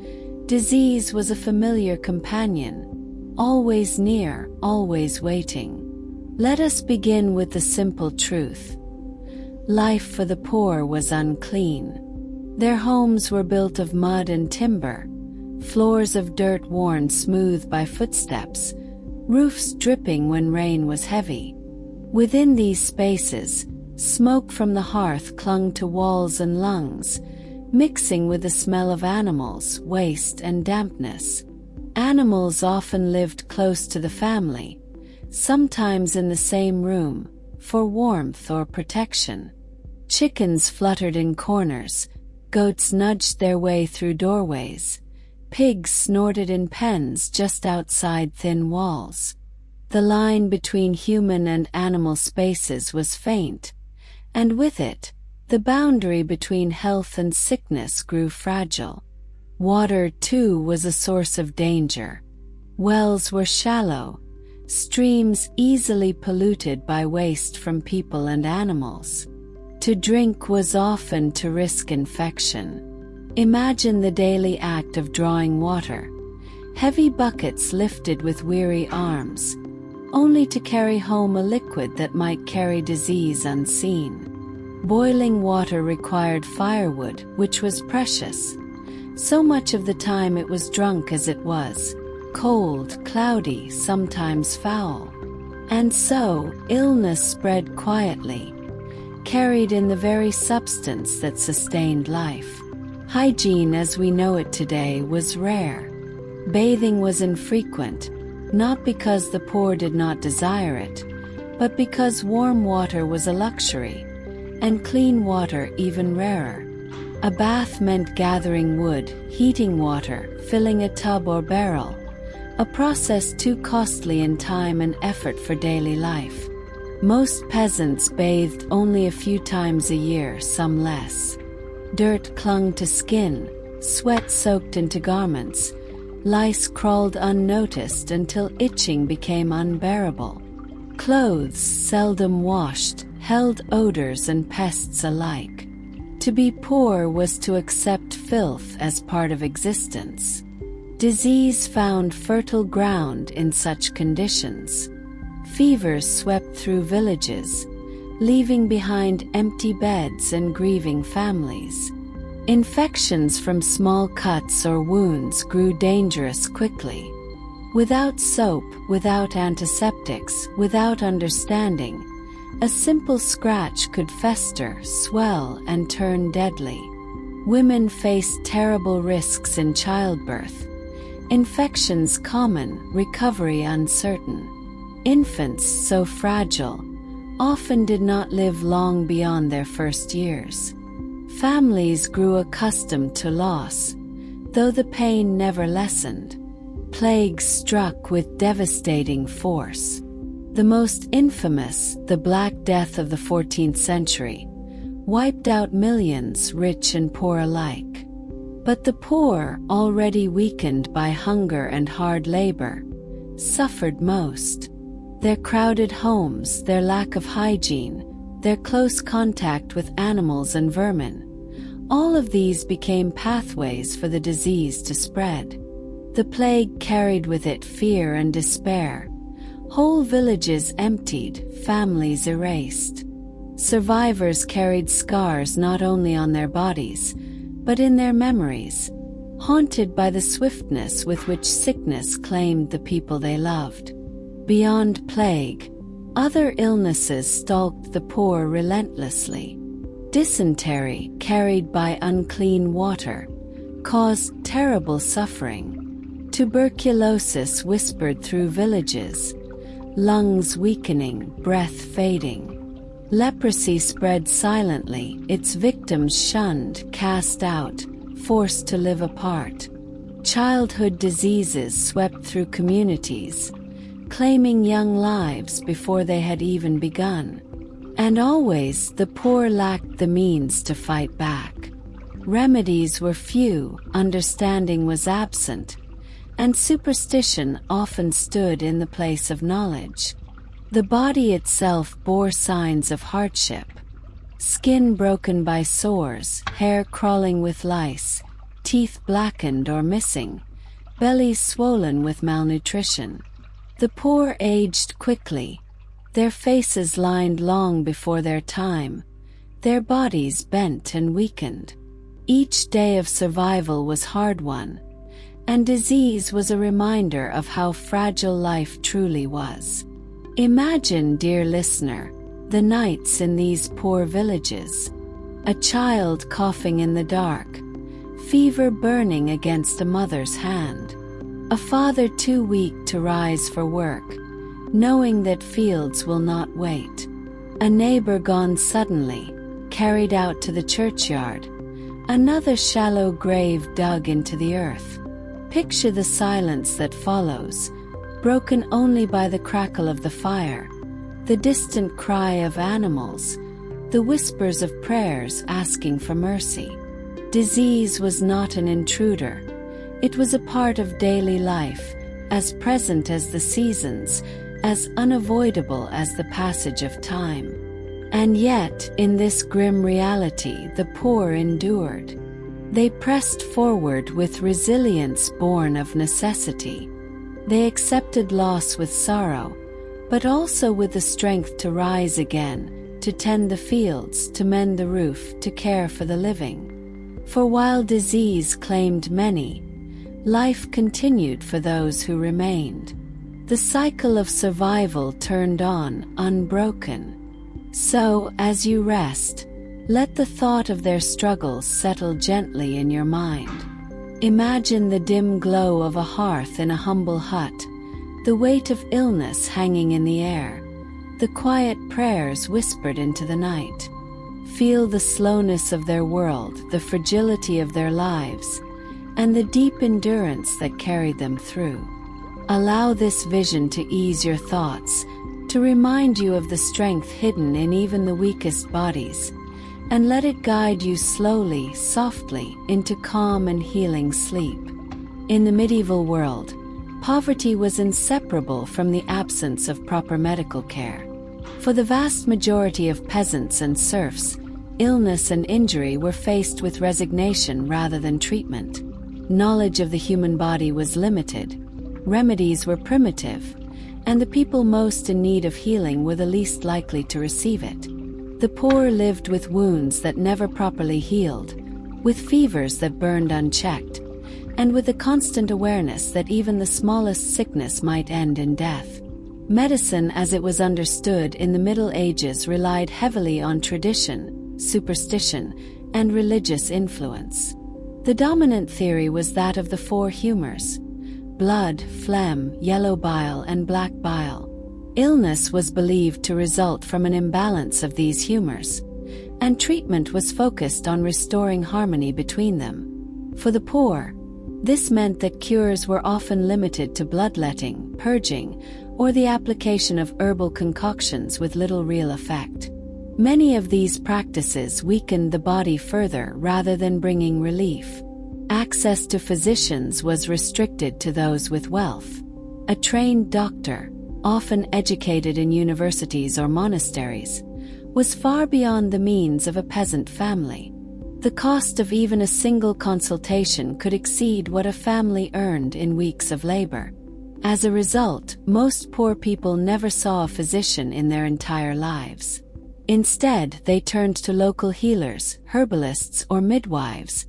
disease was a familiar companion, always near, always waiting. Let us begin with the simple truth. Life for the poor was unclean. Their homes were built of mud and timber, floors of dirt worn smooth by footsteps, roofs dripping when rain was heavy. Within these spaces, smoke from the hearth clung to walls and lungs, mixing with the smell of animals, waste, and dampness. Animals often lived close to the family, sometimes in the same room, for warmth or protection. Chickens fluttered in corners, goats nudged their way through doorways, pigs snorted in pens just outside thin walls. The line between human and animal spaces was faint, and with it, the boundary between health and sickness grew fragile. Water, too, was a source of danger. Wells were shallow, streams easily polluted by waste from people and animals. To drink was often to risk infection. Imagine the daily act of drawing water, heavy buckets lifted with weary arms, only to carry home a liquid that might carry disease unseen. Boiling water required firewood, which was precious. So much of the time it was drunk as it was, cold, cloudy, sometimes foul. And so, illness spread quietly, carried in the very substance that sustained life. Hygiene as we know it today was rare. Bathing was infrequent, not because the poor did not desire it, but because warm water was a luxury, and clean water even rarer. A bath meant gathering wood, heating water, filling a tub or barrel, a process too costly in time and effort for daily life. Most peasants bathed only a few times a year, some less. Dirt clung to skin, sweat soaked into garments, lice crawled unnoticed until itching became unbearable. Clothes, seldom washed, held odors and pests alike. To be poor was to accept filth as part of existence. Disease found fertile ground in such conditions. Fevers swept through villages, leaving behind empty beds and grieving families. Infections from small cuts or wounds grew dangerous quickly. Without soap, without antiseptics, without understanding, a simple scratch could fester, swell, and turn deadly. Women faced terrible risks in childbirth. Infections common, recovery uncertain. Infants, so fragile, often did not live long beyond their first years. Families grew accustomed to loss, though the pain never lessened. Plagues struck with devastating force. The most infamous, the Black Death of the 14th century, wiped out millions, rich and poor alike. But the poor, already weakened by hunger and hard labor, suffered most. Their crowded homes, their lack of hygiene, their close contact with animals and vermin, all of these became pathways for the disease to spread. The plague carried with it fear and despair. Whole villages emptied, families erased. Survivors carried scars not only on their bodies, but in their memories, haunted by the swiftness with which sickness claimed the people they loved. Beyond plague, other illnesses stalked the poor relentlessly. Dysentery, carried by unclean water, caused terrible suffering. Tuberculosis whispered through villages, lungs weakening, breath fading. Leprosy spread silently, its victims shunned, cast out, forced to live apart. Childhood diseases swept through communities, claiming young lives before they had even begun. And always the poor lacked the means to fight back. Remedies were few, understanding was absent, and superstition often stood in the place of knowledge. The body itself bore signs of hardship. Skin broken by sores, hair crawling with lice, teeth blackened or missing, bellies swollen with malnutrition. The poor aged quickly, their faces lined long before their time, their bodies bent and weakened. Each day of survival was hard won, and disease was a reminder of how fragile life truly was. Imagine, dear listener, the nights in these poor villages. A child coughing in the dark, fever burning against a mother's hand, a father too weak to rise for work, knowing that fields will not wait, a neighbor gone suddenly, carried out to the churchyard, another shallow grave dug into the earth. Picture the silence that follows, broken only by the crackle of the fire, the distant cry of animals, the whispers of prayers asking for mercy. Disease was not an intruder. It was a part of daily life, as present as the seasons, as unavoidable as the passage of time. And yet, in this grim reality, the poor endured. They pressed forward with resilience born of necessity. They accepted loss with sorrow, but also with the strength to rise again, to tend the fields, to mend the roof, to care for the living. For while disease claimed many, life continued for those who remained. The cycle of survival turned on, unbroken. So, as you rest, let the thought of their struggles settle gently in your mind. Imagine the dim glow of a hearth in a humble hut, the weight of illness hanging in the air, the quiet prayers whispered into the night. Feel the slowness of their world, the fragility of their lives, and the deep endurance that carried them through. Allow this vision to ease your thoughts, to remind you of the strength hidden in even the weakest bodies, and let it guide you slowly, softly, into calm and healing sleep. In the medieval world, poverty was inseparable from the absence of proper medical care. For the vast majority of peasants and serfs, illness and injury were faced with resignation rather than treatment. Knowledge of the human body was limited, remedies were primitive, and the people most in need of healing were the least likely to receive it. The poor lived with wounds that never properly healed, with fevers that burned unchecked, and with the constant awareness that even the smallest sickness might end in death. Medicine, as it was understood in the Middle Ages, relied heavily on tradition, superstition, and religious influence. The dominant theory was that of the four humors: blood, phlegm, yellow bile, and black bile. Illness was believed to result from an imbalance of these humors, and treatment was focused on restoring harmony between them. For the poor, this meant that cures were often limited to bloodletting, purging, or the application of herbal concoctions with little real effect. Many of these practices weakened the body further rather than bringing relief. Access to physicians was restricted to those with wealth. A trained doctor, often educated in universities or monasteries, was far beyond the means of a peasant family. The cost of even a single consultation could exceed what a family earned in weeks of labor. As a result, most poor people never saw a physician in their entire lives. Instead, they turned to local healers, herbalists, or midwives,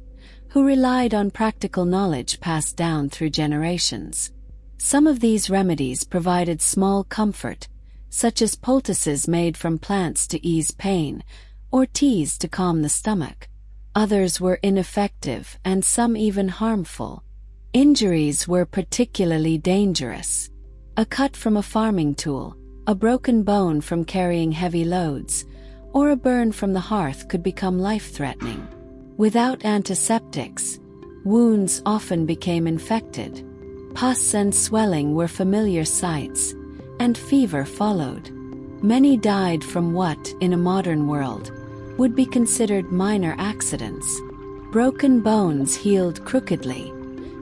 who relied on practical knowledge passed down through generations. Some of these remedies provided small comfort, such as poultices made from plants to ease pain, or teas to calm the stomach. Others were ineffective, and some even harmful. Injuries were particularly dangerous. A cut from a farming tool, a broken bone from carrying heavy loads, or a burn from the hearth could become life-threatening. Without antiseptics, wounds often became infected. Pus and swelling were familiar sights, and fever followed. Many died from what, in a modern world, would be considered minor accidents. Broken bones healed crookedly,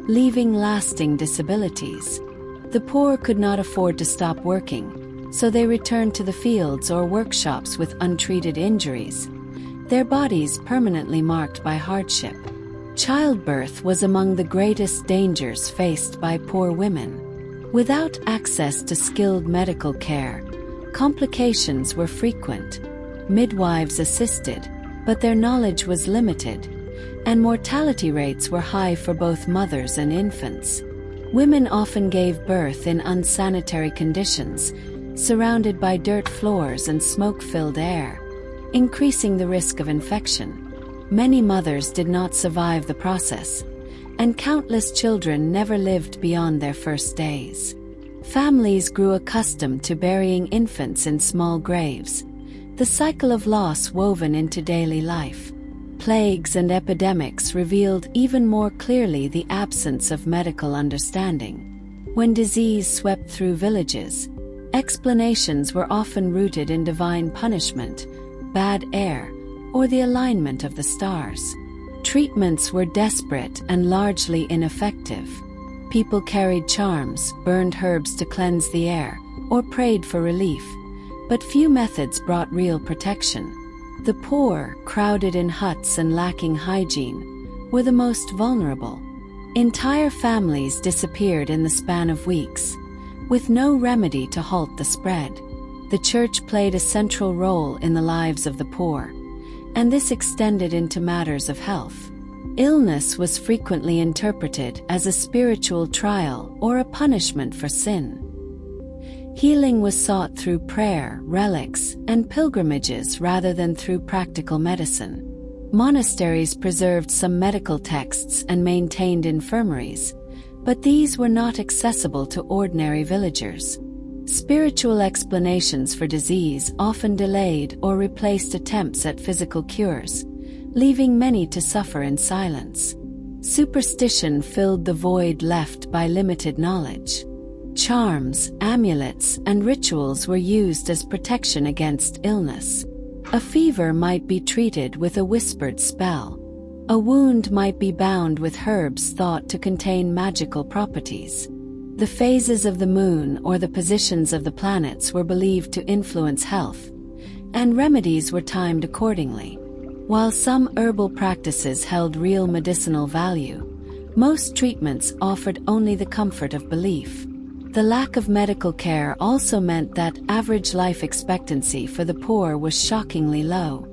leaving lasting disabilities. The poor could not afford to stop working, so they returned to the fields or workshops with untreated injuries, their bodies permanently marked by hardship. Childbirth was among the greatest dangers faced by poor women. Without access to skilled medical care, Complications were frequent. Midwives assisted, but their knowledge was limited, and mortality rates were high for both mothers and infants. Women often gave birth in unsanitary conditions, surrounded by dirt floors and smoke-filled air, increasing the risk of infection. Many mothers did not survive the process, and countless children never lived beyond their first days. Families grew accustomed to burying infants in small graves, the cycle of loss woven into daily life. Plagues and epidemics revealed even more clearly the absence of medical understanding. When disease swept through villages, explanations were often rooted in divine punishment, bad air, or the alignment of the stars. Treatments were desperate and largely ineffective. People carried charms, burned herbs to cleanse the air, or prayed for relief, but few methods brought real protection. The poor, crowded in huts and lacking hygiene, were the most vulnerable. Entire families disappeared in the span of weeks, with no remedy to halt the spread. The church played a central role in the lives of the poor, and this extended into matters of health. Illness was frequently interpreted as a spiritual trial or a punishment for sin. Healing was sought through prayer, relics, and pilgrimages rather than through practical medicine. Monasteries preserved some medical texts and maintained infirmaries, but these were not accessible to ordinary villagers. Spiritual explanations for disease often delayed or replaced attempts at physical cures, leaving many to suffer in silence. Superstition filled the void left by limited knowledge. Charms, amulets, and rituals were used as protection against illness. A fever might be treated with a whispered spell. A wound might be bound with herbs thought to contain magical properties. The phases of the moon or the positions of the planets were believed to influence health, and remedies were timed accordingly. While some herbal practices held real medicinal value, most treatments offered only the comfort of belief. The lack of medical care also meant that average life expectancy for the poor was shockingly low.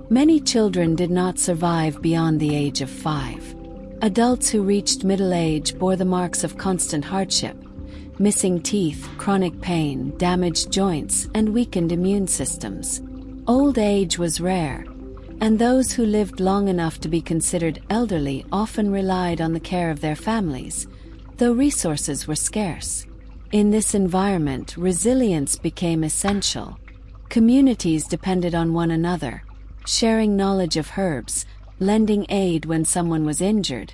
Many children did not survive beyond the age of 5. Adults who reached middle age bore the marks of constant hardship: missing teeth, chronic pain, damaged joints, and weakened immune systems. Old age was rare, and those who lived long enough to be considered elderly often relied on the care of their families, though resources were scarce. In this environment, resilience became essential. Communities depended on one another, sharing knowledge of herbs, lending aid when someone was injured,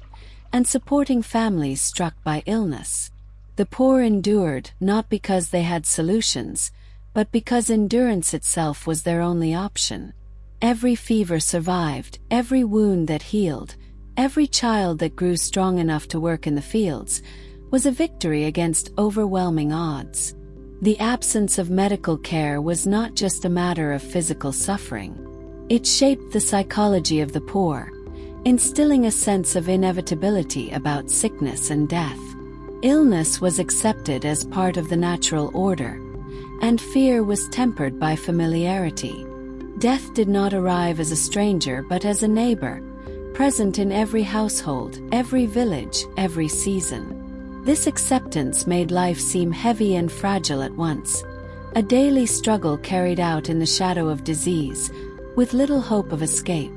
and supporting families struck by illness. The poor endured not because they had solutions, but because endurance itself was their only option. Every fever survived, every wound that healed, every child that grew strong enough to work in the fields, was a victory against overwhelming odds. The absence of medical care was not just a matter of physical suffering. It shaped the psychology of the poor, instilling a sense of inevitability about sickness and death. Illness was accepted as part of the natural order, and fear was tempered by familiarity. Death did not arrive as a stranger but as a neighbor, present in every household, every village, every season. This acceptance made life seem heavy and fragile at once, a daily struggle carried out in the shadow of disease, with little hope of escape.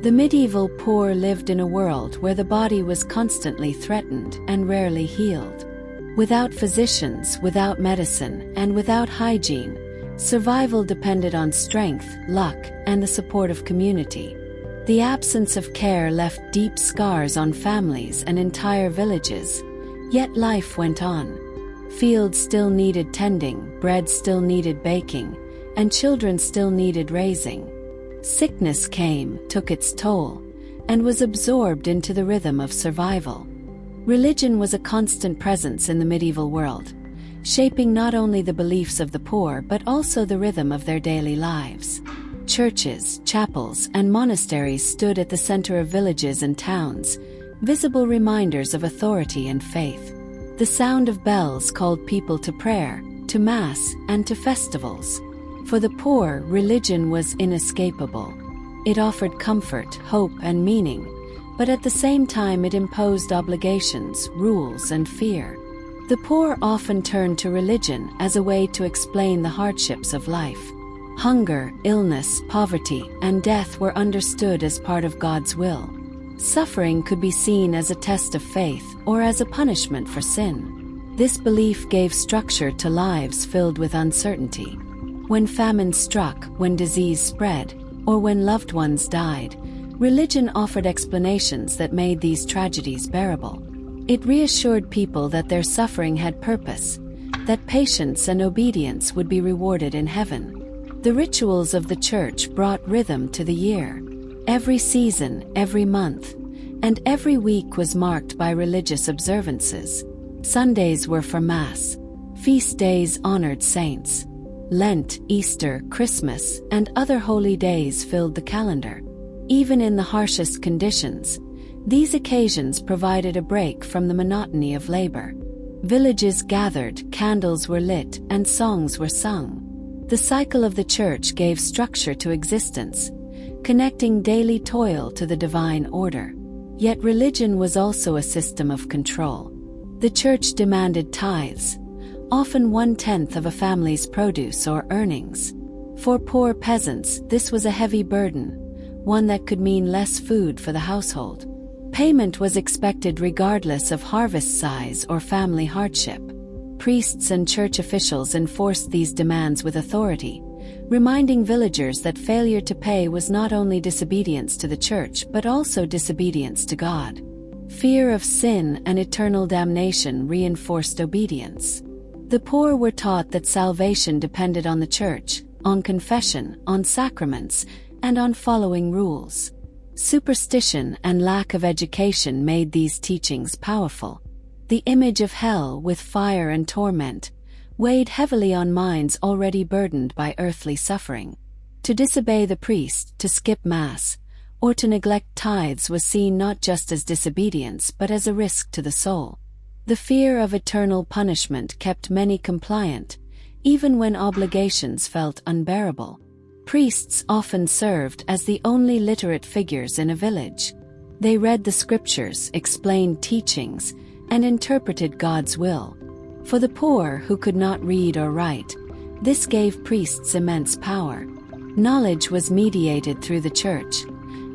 The medieval poor lived in a world where the body was constantly threatened and rarely healed. Without physicians, without medicine, and without hygiene, survival depended on strength, luck, and the support of community. The absence of care left deep scars on families and entire villages, yet life went on. Fields still needed tending, bread still needed baking, and children still needed raising. Sickness came, took its toll, and was absorbed into the rhythm of survival. Religion was a constant presence in the medieval world, shaping not only the beliefs of the poor but also the rhythm of their daily lives. Churches, chapels, and monasteries stood at the center of villages and towns, visible reminders of authority and faith. The sound of bells called people to prayer, to mass, and to festivals. For the poor, religion was inescapable. It offered comfort, hope, and meaning, but at the same time it imposed obligations, rules, and fear. The poor often turned to religion as a way to explain the hardships of life. Hunger, illness, poverty, and death were understood as part of God's will. Suffering could be seen as a test of faith or as a punishment for sin. This belief gave structure to lives filled with uncertainty. When famine struck, when disease spread, or when loved ones died, religion offered explanations that made these tragedies bearable. It reassured people that their suffering had purpose, that patience and obedience would be rewarded in heaven. The rituals of the church brought rhythm to the year. Every season, every month, and every week was marked by religious observances. Sundays were for Mass. Feast days honored saints. Lent, Easter, Christmas, and other holy days filled the calendar. Even in the harshest conditions, these occasions provided a break from the monotony of labor. Villages gathered, candles were lit, and songs were sung. The cycle of the church gave structure to existence, connecting daily toil to the divine order. Yet religion was also a system of control. The church demanded tithes, often 1/10 of a family's produce or earnings. For poor peasants, this was a heavy burden, one that could mean less food for the household. Payment was expected regardless of harvest size or family hardship. Priests and church officials enforced these demands with authority, reminding villagers that failure to pay was not only disobedience to the church but also disobedience to God. Fear of sin and eternal damnation reinforced obedience. The poor were taught that salvation depended on the church, on confession, on sacraments, and on following rules. Superstition and lack of education made these teachings powerful. The image of hell with fire and torment weighed heavily on minds already burdened by earthly suffering. To disobey the priest, to skip Mass, or to neglect tithes was seen not just as disobedience but as a risk to the soul. The fear of eternal punishment kept many compliant, even when obligations felt unbearable. Priests often served as the only literate figures in a village. They read the scriptures, explained teachings, and interpreted God's will. For the poor who could not read or write, this gave priests immense power. Knowledge was mediated through the church,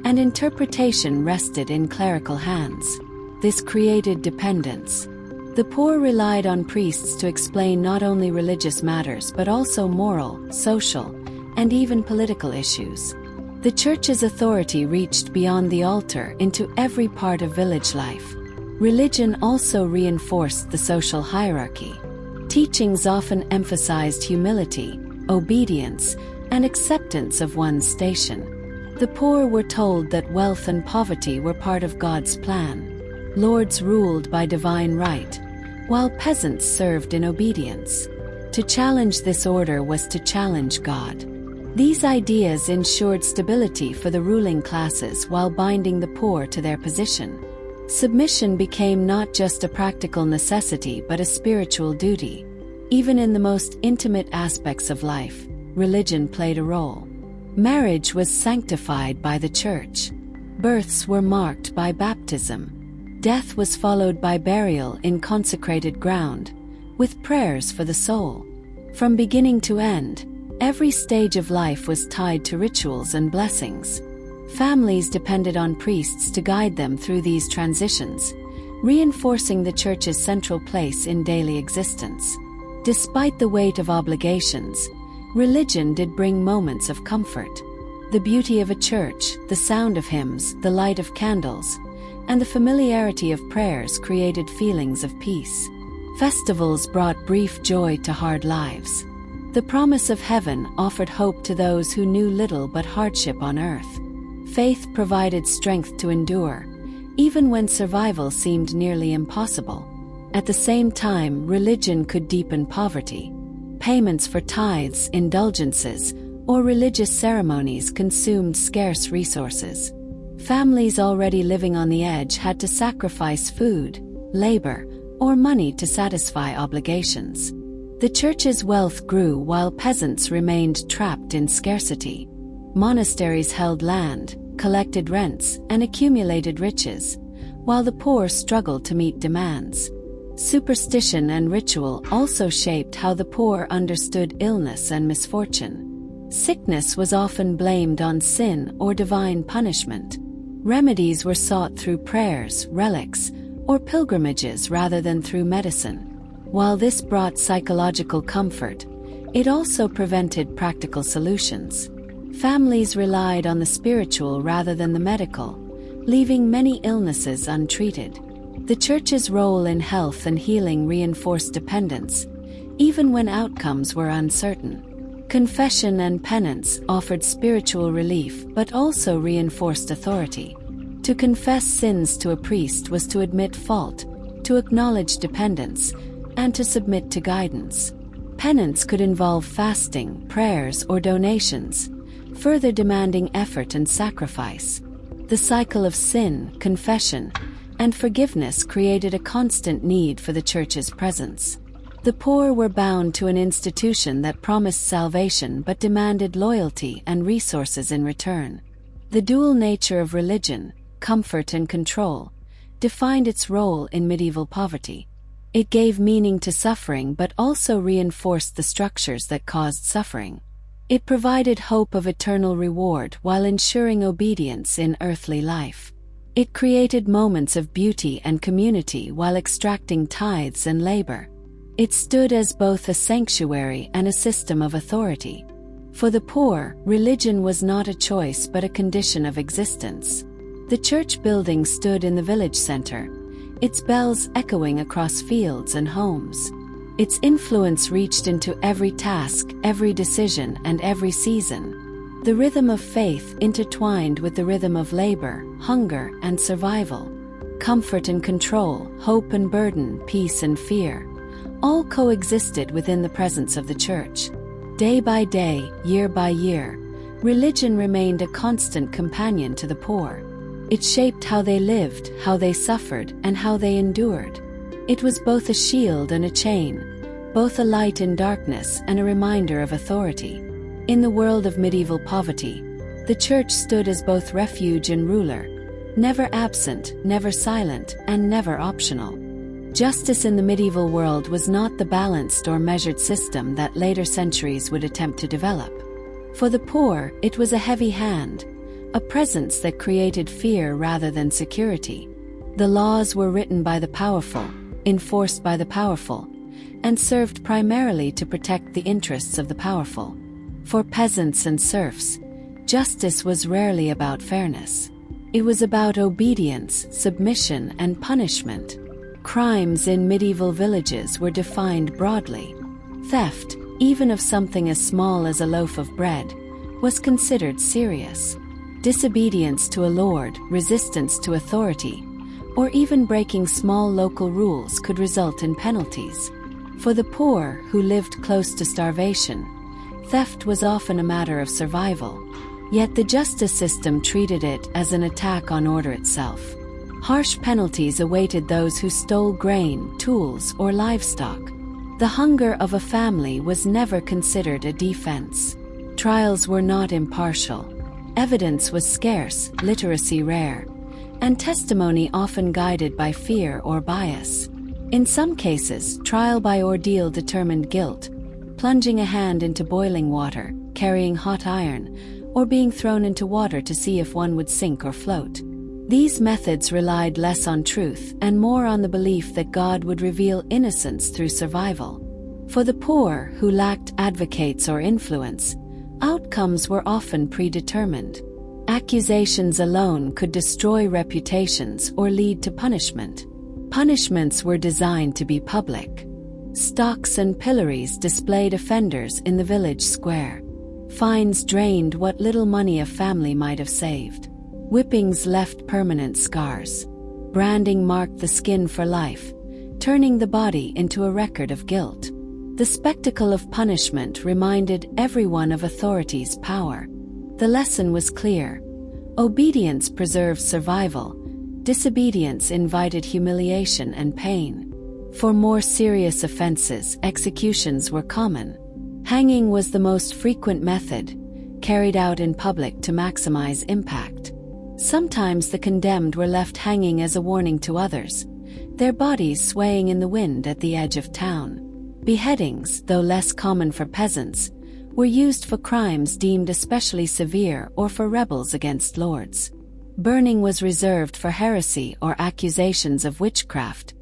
and interpretation rested in clerical hands. This created dependence. The poor relied on priests to explain not only religious matters but also moral, social, and even political issues. The church's authority reached beyond the altar into every part of village life. Religion also reinforced the social hierarchy. Teachings often emphasized humility, obedience, and acceptance of one's station. The poor were told that wealth and poverty were part of God's plan. Lords ruled by divine right, while peasants served in obedience. To challenge this order was to challenge God. These ideas ensured stability for the ruling classes while binding the poor to their position. Submission became not just a practical necessity but a spiritual duty. Even in the most intimate aspects of life, religion played a role. Marriage was sanctified by the church. Births were marked by baptism. Death was followed by burial in consecrated ground, with prayers for the soul. From beginning to end, every stage of life was tied to rituals and blessings. Families depended on priests to guide them through these transitions, reinforcing the church's central place in daily existence. Despite the weight of obligations, religion did bring moments of comfort. The beauty of a church, the sound of hymns, the light of candles, and the familiarity of prayers created feelings of peace. Festivals brought brief joy to hard lives. The promise of heaven offered hope to those who knew little but hardship on earth. Faith provided strength to endure, even when survival seemed nearly impossible. At the same time, religion could deepen poverty. Payments for tithes, indulgences, or religious ceremonies consumed scarce resources. Families already living on the edge had to sacrifice food, labor, or money to satisfy obligations. The church's wealth grew while peasants remained trapped in scarcity. Monasteries held land, collected rents, and accumulated riches, while the poor struggled to meet demands. Superstition and ritual also shaped how the poor understood illness and misfortune. Sickness was often blamed on sin or divine punishment. Remedies were sought through prayers, relics, or pilgrimages rather than through medicine. While this brought psychological comfort, it also prevented practical solutions. Families relied on the spiritual rather than the medical, leaving many illnesses untreated. The church's role in health and healing reinforced dependence, even when outcomes were uncertain. Confession and penance offered spiritual relief but also reinforced authority. To confess sins to a priest was to admit fault, to acknowledge dependence, and to submit to guidance. Penance could involve fasting, prayers, or donations, further demanding effort and sacrifice. The cycle of sin, confession, and forgiveness created a constant need for the church's presence. The poor were bound to an institution that promised salvation but demanded loyalty and resources in return. The dual nature of religion, comfort and control, defined its role in medieval poverty. It gave meaning to suffering but also reinforced the structures that caused suffering. It provided hope of eternal reward while ensuring obedience in earthly life. It created moments of beauty and community while extracting tithes and labor. It stood as both a sanctuary and a system of authority. For the poor, religion was not a choice but a condition of existence. The church building stood in the village center, its bells echoing across fields and homes. Its influence reached into every task, every decision, and every season. The rhythm of faith intertwined with the rhythm of labor, hunger, and survival. Comfort and control, hope and burden, peace and fear, all coexisted within the presence of the church. Day by day, year by year, religion remained a constant companion to the poor. It shaped how they lived, how they suffered, and how they endured. It was both a shield and a chain, both a light in darkness and a reminder of authority. In the world of medieval poverty, the church stood as both refuge and ruler, never absent, never silent, and never optional. Justice in the medieval world was not the balanced or measured system that later centuries would attempt to develop. For the poor, it was a heavy hand, a presence that created fear rather than security. The laws were written by the powerful, enforced by the powerful, and served primarily to protect the interests of the powerful. For peasants and serfs, justice was rarely about fairness. It was about obedience, submission, and punishment. Crimes in medieval villages were defined broadly. Theft, even of something as small as a loaf of bread, was considered serious. Disobedience to a lord, resistance to authority, or even breaking small local rules could result in penalties. For the poor, who lived close to starvation, theft was often a matter of survival. Yet the justice system treated it as an attack on order itself. Harsh penalties awaited those who stole grain, tools, or livestock. The hunger of a family was never considered a defense. Trials were not impartial. Evidence was scarce, literacy rare, and testimony often guided by fear or bias. In some cases, trial by ordeal determined guilt, plunging a hand into boiling water, carrying hot iron, or being thrown into water to see if one would sink or float. These methods relied less on truth and more on the belief that God would reveal innocence through survival. For the poor, who lacked advocates or influence, outcomes were often predetermined. Accusations alone could destroy reputations or lead to punishment. Punishments were designed to be public. Stocks and pillories displayed offenders in the village square. Fines drained what little money a family might have saved. Whippings left permanent scars. Branding marked the skin for life, turning the body into a record of guilt. The spectacle of punishment reminded everyone of authority's power. The lesson was clear. Obedience preserved survival. Disobedience invited humiliation and pain. For more serious offenses, executions were common. Hanging was the most frequent method, carried out in public to maximize impact. Sometimes the condemned were left hanging as a warning to others, their bodies swaying in the wind at the edge of town. Beheadings, though less common for peasants, were used for crimes deemed especially severe or for rebels against lords. Burning was reserved for heresy or accusations of witchcraft,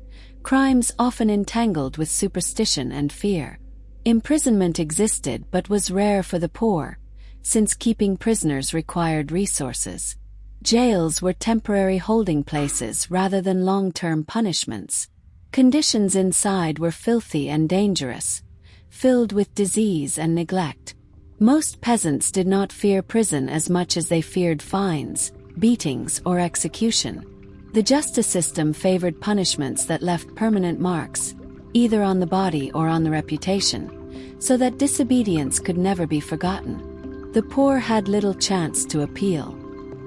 crimes often entangled with superstition and fear. Imprisonment existed but was rare for the poor, since keeping prisoners required resources. Jails were temporary holding places rather than long-term punishments. Conditions inside were filthy and dangerous, filled with disease and neglect. Most peasants did not fear prison as much as they feared fines, beatings, or execution. The justice system favored punishments that left permanent marks, either on the body or on the reputation, so that disobedience could never be forgotten. The poor had little chance to appeal.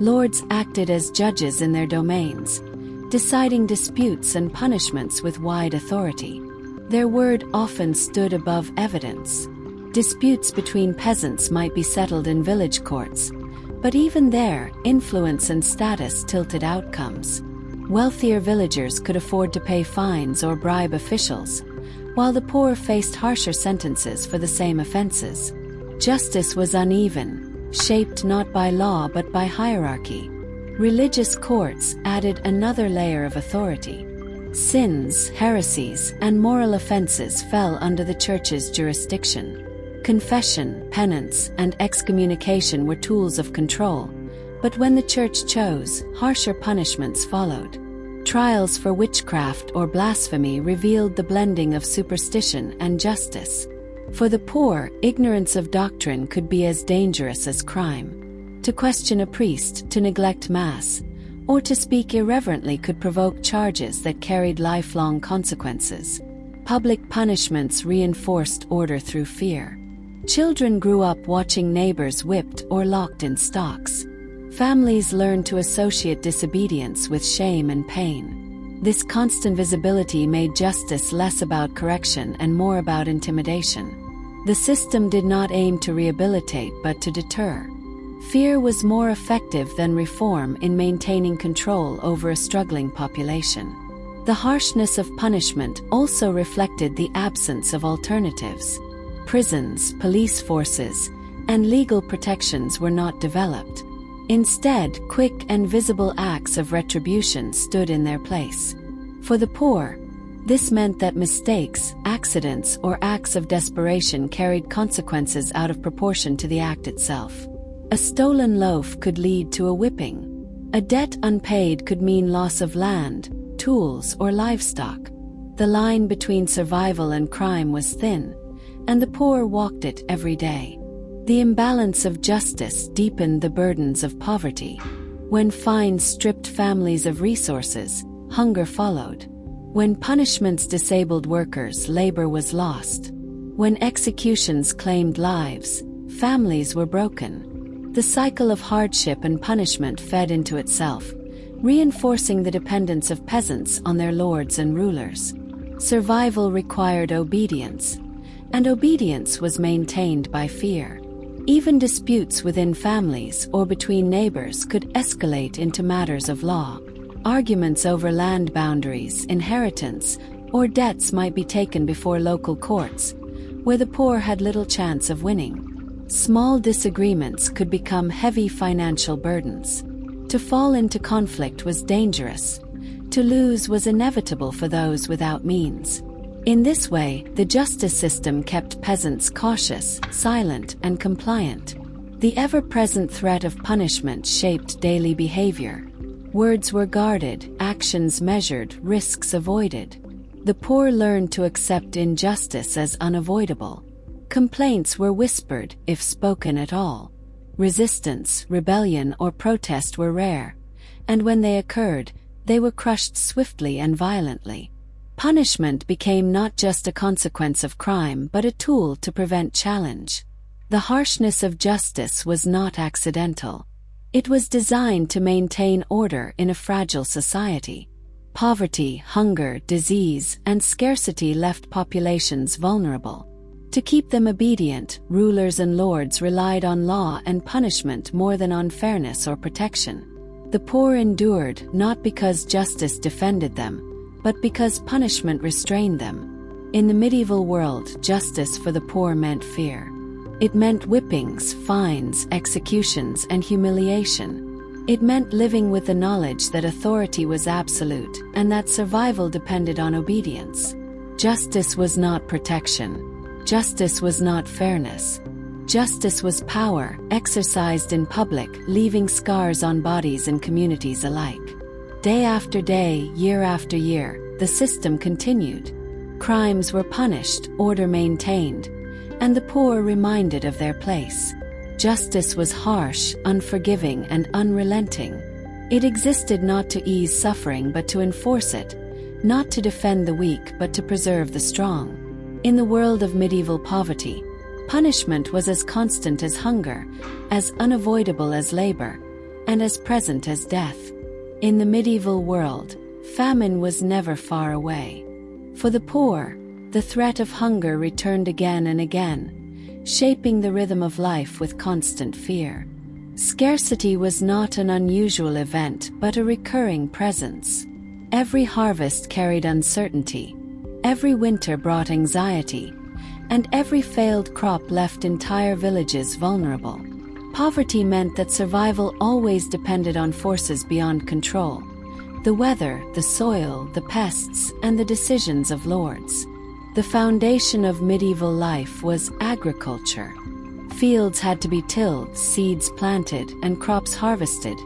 Lords acted as judges in their domains, deciding disputes and punishments with wide authority. Their word often stood above evidence. Disputes between peasants might be settled in village courts, but even there, influence and status tilted outcomes. Wealthier villagers could afford to pay fines or bribe officials, while the poor faced harsher sentences for the same offenses. Justice was uneven, shaped not by law but by hierarchy. Religious courts added another layer of authority. Sins, heresies, and moral offenses fell under the church's jurisdiction. Confession, penance, and excommunication were tools of control, but when the church chose, harsher punishments followed. Trials for witchcraft or blasphemy revealed the blending of superstition and justice. For the poor, ignorance of doctrine could be as dangerous as crime. To question a priest, to neglect Mass, or to speak irreverently could provoke charges that carried lifelong consequences. Public punishments reinforced order through fear. Children grew up watching neighbors whipped or locked in stocks. Families learned to associate disobedience with shame and pain. This constant visibility made justice less about correction and more about intimidation. The system did not aim to rehabilitate but to deter. Fear was more effective than reform in maintaining control over a struggling population. The harshness of punishment also reflected the absence of alternatives. Prisons, police forces, and legal protections were not developed. Instead, quick and visible acts of retribution stood in their place. For the poor, this meant that mistakes, accidents, or acts of desperation carried consequences out of proportion to the act itself. A stolen loaf could lead to a whipping. A debt unpaid could mean loss of land, tools, or livestock. The line between survival and crime was thin, and the poor walked it every day. The imbalance of justice deepened the burdens of poverty. When fines stripped families of resources, hunger followed. When punishments disabled workers, labor was lost. When executions claimed lives, families were broken. The cycle of hardship and punishment fed into itself, reinforcing the dependence of peasants on their lords and rulers. Survival required obedience, and obedience was maintained by fear. Even disputes within families or between neighbors could escalate into matters of law. Arguments over land boundaries, inheritance, or debts might be taken before local courts, where the poor had little chance of winning. Small disagreements could become heavy financial burdens. To fall into conflict was dangerous. To lose was inevitable for those without means. In this way, the justice system kept peasants cautious, silent, and compliant. The ever-present threat of punishment shaped daily behavior. Words were guarded, actions measured, risks avoided. The poor learned to accept injustice as unavoidable. Complaints were whispered, if spoken at all. Resistance, rebellion, or protest were rare, and when they occurred, they were crushed swiftly and violently. Punishment became not just a consequence of crime but a tool to prevent challenge. The harshness of justice was not accidental. It was designed to maintain order in a fragile society. Poverty, hunger, disease, and scarcity left populations vulnerable. To keep them obedient, rulers and lords relied on law and punishment more than on fairness or protection. The poor endured not because justice defended them, but because punishment restrained them. In the medieval world, justice for the poor meant fear. It meant whippings, fines, executions, and humiliation. It meant living with the knowledge that authority was absolute and that survival depended on obedience. Justice was not protection. Justice was not fairness. Justice was power, exercised in public, leaving scars on bodies and communities alike. Day after day, year after year, the system continued. Crimes were punished, order maintained, and the poor reminded of their place. Justice was harsh, unforgiving, and unrelenting. It existed not to ease suffering but to enforce it, not to defend the weak but to preserve the strong. In the world of medieval poverty, punishment was as constant as hunger, as unavoidable as labor, and as present as death. In the medieval world, famine was never far away. For the poor, the threat of hunger returned again and again, shaping the rhythm of life with constant fear. Scarcity was not an unusual event but a recurring presence. Every harvest carried uncertainty, every winter brought anxiety, and every failed crop left entire villages vulnerable. Poverty meant that survival always depended on forces beyond control: the weather, the soil, the pests, and the decisions of lords. The foundation of medieval life was agriculture. Fields had to be tilled, seeds planted, and crops harvested.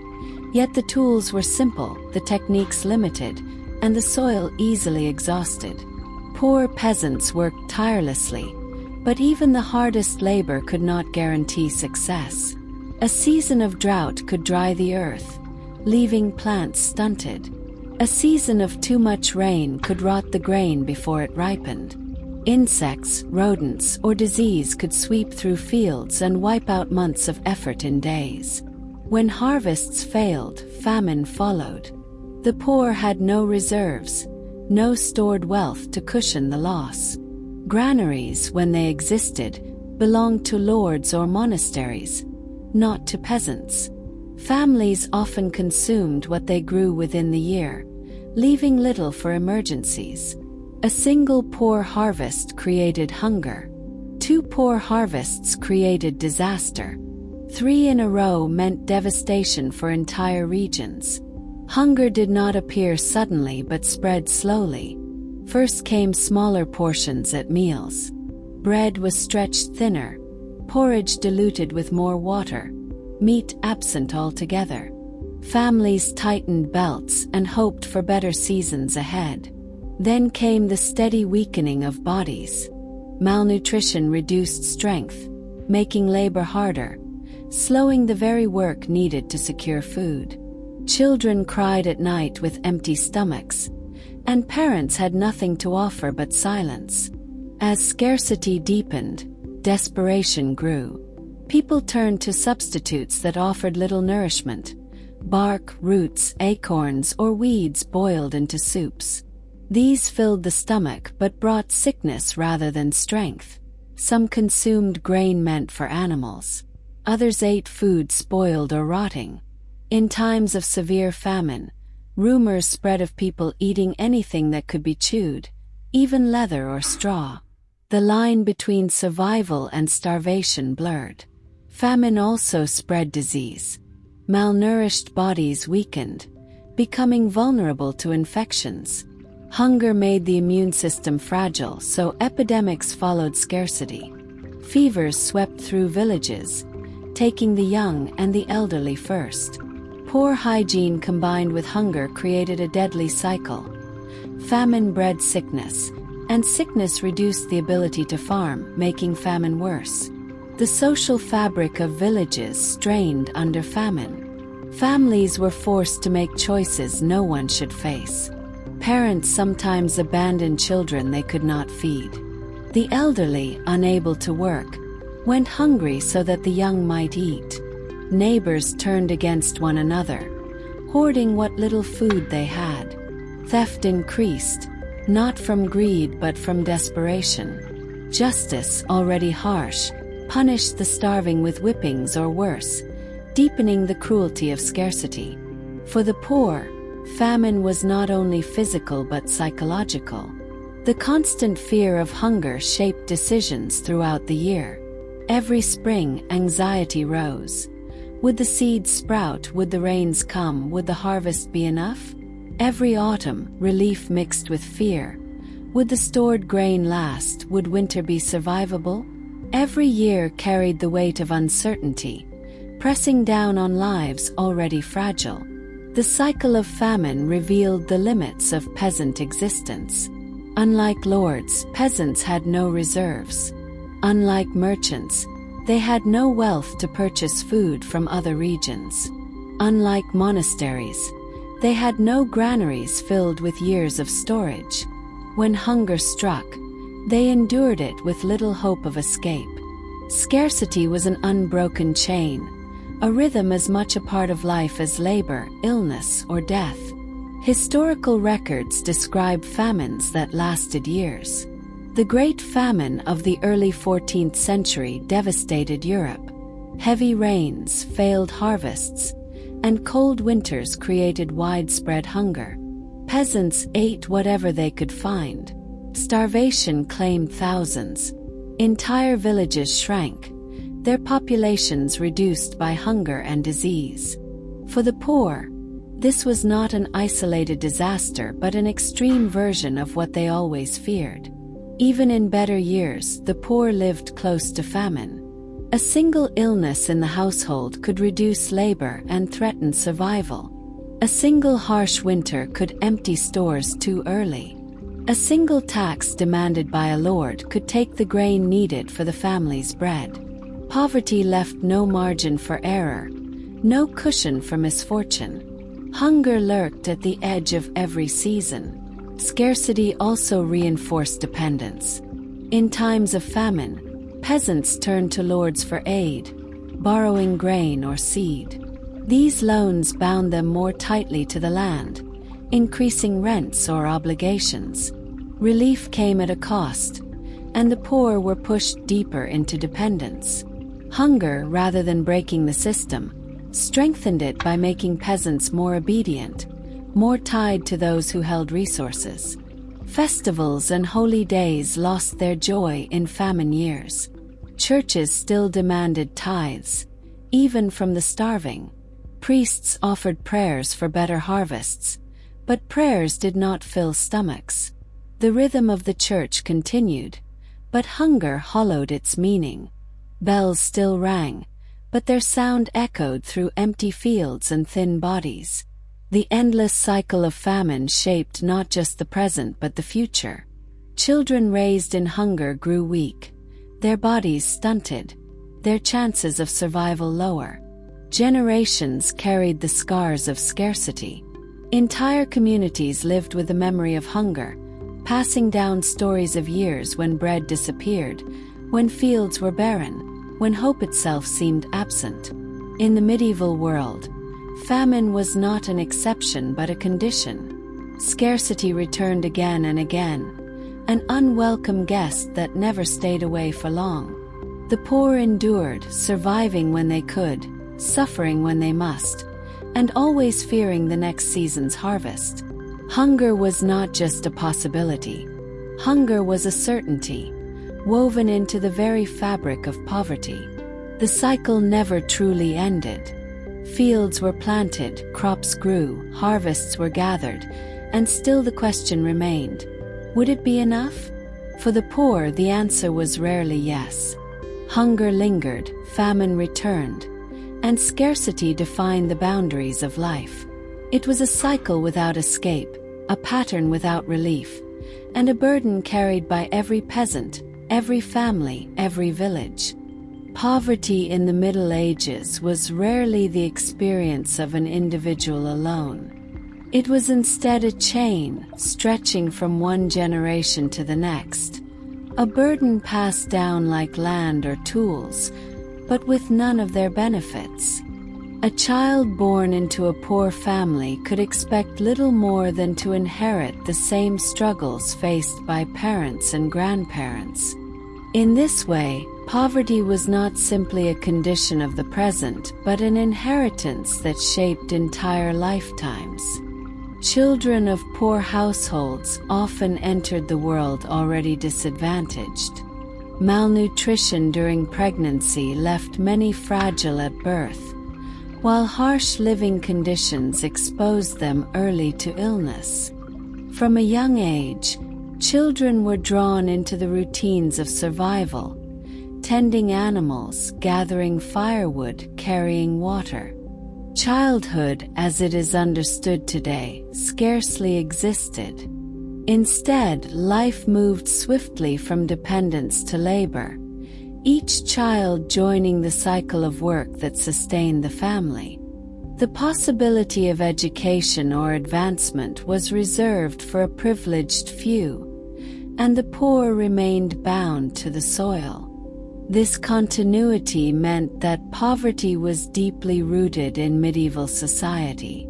Yet the tools were simple, the techniques limited, and the soil easily exhausted. Poor peasants worked tirelessly, but even the hardest labor could not guarantee success. A season of drought could dry the earth, leaving plants stunted. A season of too much rain could rot the grain before it ripened. Insects, rodents, or disease could sweep through fields and wipe out months of effort in days. When harvests failed, famine followed. The poor had no reserves, no stored wealth to cushion the loss. Granaries, when they existed, belonged to lords or monasteries, not to peasants. Families often consumed what they grew within the year, leaving little for emergencies. A single poor harvest created hunger. 2 poor harvests created disaster. 3 in a row meant devastation for entire regions. Hunger did not appear suddenly but spread slowly. First came smaller portions at meals. Bread was stretched thinner, porridge diluted with more water, meat absent altogether. Families tightened belts and hoped for better seasons ahead. Then came the steady weakening of bodies. Malnutrition reduced strength, making labor harder, slowing the very work needed to secure food. Children cried at night with empty stomachs, and parents had nothing to offer but silence. As scarcity deepened, desperation grew. People turned to substitutes that offered little nourishment: bark, roots, acorns, or weeds boiled into soups. These filled the stomach but brought sickness rather than strength. Some consumed grain meant for animals. Others ate food spoiled or rotting. In times of severe famine, rumors spread of people eating anything that could be chewed, even leather or straw. The line between survival and starvation blurred. Famine also spread disease. Malnourished bodies weakened, becoming vulnerable to infections. Hunger made the immune system fragile, so epidemics followed scarcity. Fevers swept through villages, taking the young and the elderly first. Poor hygiene combined with hunger created a deadly cycle. Famine bred sickness, and sickness reduced the ability to farm, making famine worse. The social fabric of villages strained under famine. Families were forced to make choices no one should face. Parents sometimes abandoned children they could not feed. The elderly, unable to work, went hungry so that the young might eat. Neighbors turned against one another, hoarding what little food they had. Theft increased, not from greed but from desperation. Justice, already harsh, punished the starving with whippings or worse, deepening the cruelty of scarcity. For the poor, famine was not only physical but psychological. The constant fear of hunger shaped decisions throughout the year. Every spring, anxiety rose. Would the seeds sprout? Would the rains come? Would the harvest be enough? Every autumn, relief mixed with fear. Would the stored grain last? Would winter be survivable? Every year carried the weight of uncertainty, pressing down on lives already fragile. The cycle of famine revealed the limits of peasant existence. Unlike lords, peasants had no reserves. Unlike merchants, they had no wealth to purchase food from other regions. Unlike monasteries, they had no granaries filled with years of storage. When hunger struck, they endured it with little hope of escape. Scarcity was an unbroken chain, a rhythm as much a part of life as labor, illness, or death. Historical records describe famines that lasted years. The Great Famine of the early 14th century devastated Europe. Heavy rains, failed harvests, and cold winters created widespread hunger. Peasants ate whatever they could find. Starvation claimed thousands. Entire villages shrank, their populations reduced by hunger and disease. For the poor, this was not an isolated disaster but an extreme version of what they always feared. Even in better years, the poor lived close to famine. A single illness in the household could reduce labor and threaten survival. A single harsh winter could empty stores too early. A single tax demanded by a lord could take the grain needed for the family's bread. Poverty left no margin for error, no cushion for misfortune. Hunger lurked at the edge of every season. Scarcity also reinforced dependence. In times of famine, peasants turned to lords for aid, borrowing grain or seed. These loans bound them more tightly to the land, increasing rents or obligations. Relief came at a cost, and the poor were pushed deeper into dependence. Hunger, rather than breaking the system, strengthened it by making peasants more obedient, more tied to those who held resources. Festivals and holy days lost their joy in famine years. Churches still demanded tithes, even from the starving. Priests offered prayers for better harvests, but prayers did not fill stomachs. The rhythm of the church continued, but hunger hollowed its meaning. Bells still rang, but their sound echoed through empty fields and thin bodies. The endless cycle of famine shaped not just the present but the future. Children raised in hunger grew weak, their bodies stunted, their chances of survival lower. Generations carried the scars of scarcity. Entire communities lived with the memory of hunger, passing down stories of years when bread disappeared, when fields were barren, when hope itself seemed absent. In the medieval world, famine was not an exception but a condition. Scarcity returned again and again, an unwelcome guest that never stayed away for long. The poor endured, surviving when they could, suffering when they must, and always fearing the next season's harvest. Hunger was not just a possibility. Hunger was a certainty, woven into the very fabric of poverty. The cycle never truly ended. Fields were planted, crops grew, harvests were gathered, and still the question remained, would it be enough? For the poor, the answer was rarely yes. Hunger lingered, famine returned, and scarcity defined the boundaries of life. It was a cycle without escape, a pattern without relief, and a burden carried by every peasant, every family, every village. Poverty in the Middle Ages was rarely the experience of an individual alone. It was instead a chain, stretching from one generation to the next, a burden passed down like land or tools, but with none of their benefits. A child born into a poor family could expect little more than to inherit the same struggles faced by parents and grandparents. In this way, poverty was not simply a condition of the present, but an inheritance that shaped entire lifetimes. Children of poor households often entered the world already disadvantaged. Malnutrition during pregnancy left many fragile at birth, while harsh living conditions exposed them early to illness. From a young age, children were drawn into the routines of survival, tending animals, gathering firewood, carrying water. Childhood, as it is understood today, scarcely existed. Instead, life moved swiftly from dependence to labor, each child joining the cycle of work that sustained the family. The possibility of education or advancement was reserved for a privileged few, and the poor remained bound to the soil. This continuity meant that poverty was deeply rooted in medieval society.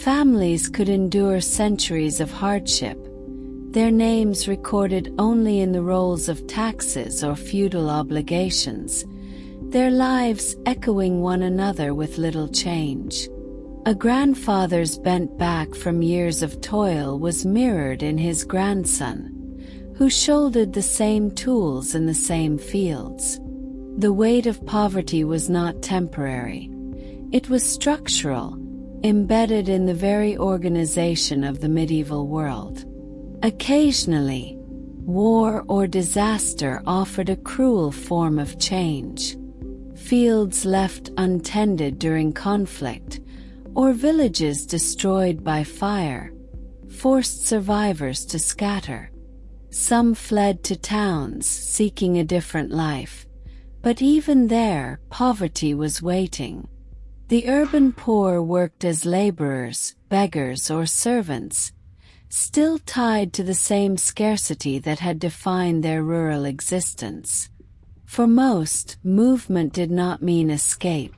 Families could endure centuries of hardship, their names recorded only in the rolls of taxes or feudal obligations, their lives echoing one another with little change. A grandfather's bent back from years of toil was mirrored in his grandson, who shouldered the same tools in the same fields. The weight of poverty was not temporary. It was structural, embedded in the very organization of the medieval world. Occasionally, war or disaster offered a cruel form of change. Fields left untended during conflict, or villages destroyed by fire, forced survivors to scatter. Some fled to towns, seeking a different life, but even there, poverty was waiting. The urban poor worked as laborers, beggars, or servants, still tied to the same scarcity that had defined their rural existence. For most, movement did not mean escape.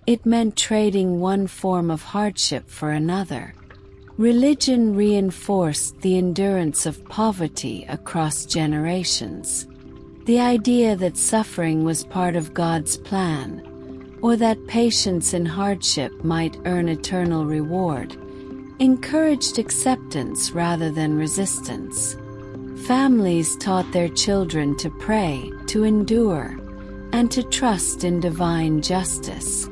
It meant trading one form of hardship for another. Religion reinforced the endurance of poverty across generations. The idea that suffering was part of God's plan, or that patience in hardship might earn eternal reward, encouraged acceptance rather than resistance. Families taught their children to pray, to endure, and to trust in divine justice.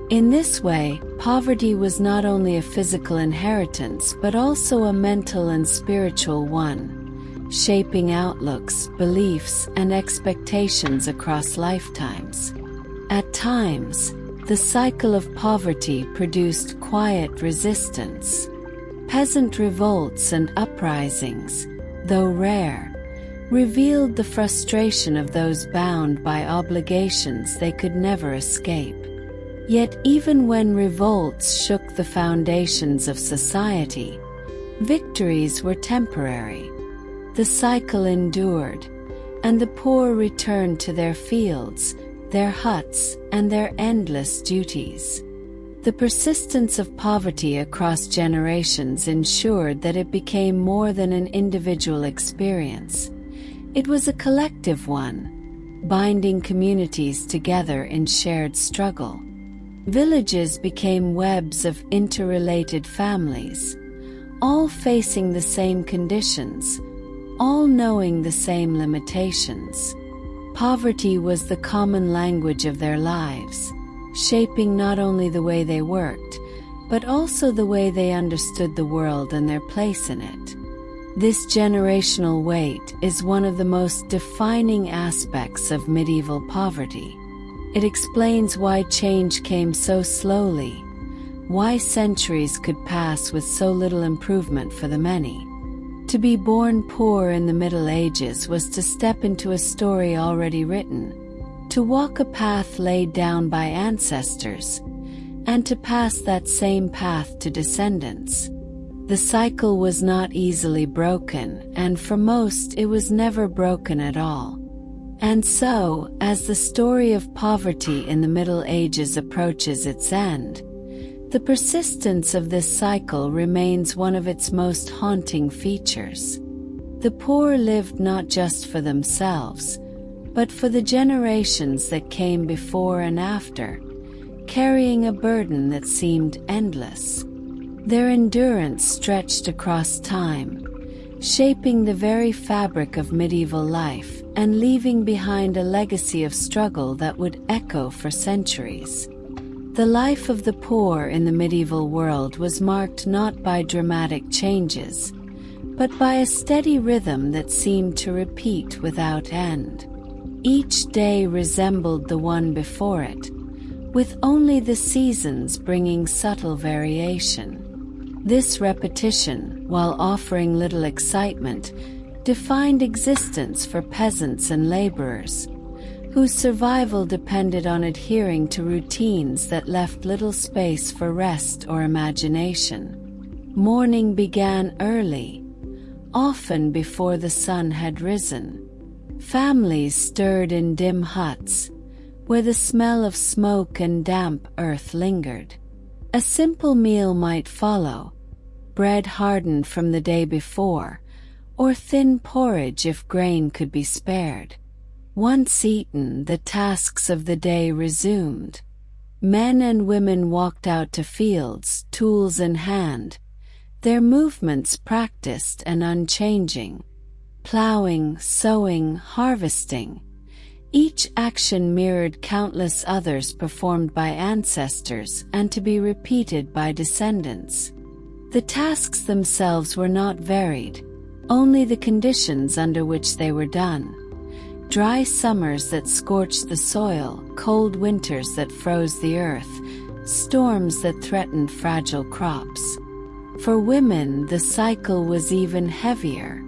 In this way, poverty was not only a physical inheritance but also a mental and spiritual one, shaping outlooks, beliefs, and expectations across lifetimes. At times, the cycle of poverty produced quiet resistance. Peasant revolts and uprisings, though rare, revealed the frustration of those bound by obligations they could never escape. Yet even when revolts shook the foundations of society, victories were temporary. The cycle endured, and the poor returned to their fields, their huts, and their endless duties. The persistence of poverty across generations ensured that it became more than an individual experience. It was a collective one, binding communities together in shared struggle. Villages became webs of interrelated families, all facing the same conditions, all knowing the same limitations. Poverty was the common language of their lives, shaping not only the way they worked, but also the way they understood the world and their place in it. This generational weight is one of the most defining aspects of medieval poverty. It explains why change came so slowly, why centuries could pass with so little improvement for the many. To be born poor in the Middle Ages was to step into a story already written, to walk a path laid down by ancestors, and to pass that same path to descendants. The cycle was not easily broken, and for most it was never broken at all. And so, as the story of poverty in the Middle Ages approaches its end, the persistence of this cycle remains one of its most haunting features. The poor lived not just for themselves, but for the generations that came before and after, carrying a burden that seemed endless. Their endurance stretched across time, shaping the very fabric of medieval life and leaving behind a legacy of struggle that would echo for centuries. The life of the poor in the medieval world was marked not by dramatic changes, but by a steady rhythm that seemed to repeat without end. Each day resembled the one before it, with only the seasons bringing subtle variation. This repetition, while offering little excitement, defined existence for peasants and laborers, whose survival depended on adhering to routines that left little space for rest or imagination. Morning began early, often before the sun had risen. Families stirred in dim huts, where the smell of smoke and damp earth lingered. A simple meal might follow, bread hardened from the day before, or thin porridge if grain could be spared. Once eaten, the tasks of the day resumed. Men and women walked out to fields, tools in hand, their movements practiced and unchanging. Plowing, sowing, harvesting. Each action mirrored countless others performed by ancestors and to be repeated by descendants. The tasks themselves were not varied, only the conditions under which they were done. Dry summers that scorched the soil, cold winters that froze the earth, storms that threatened fragile crops. For women, the cycle was even heavier.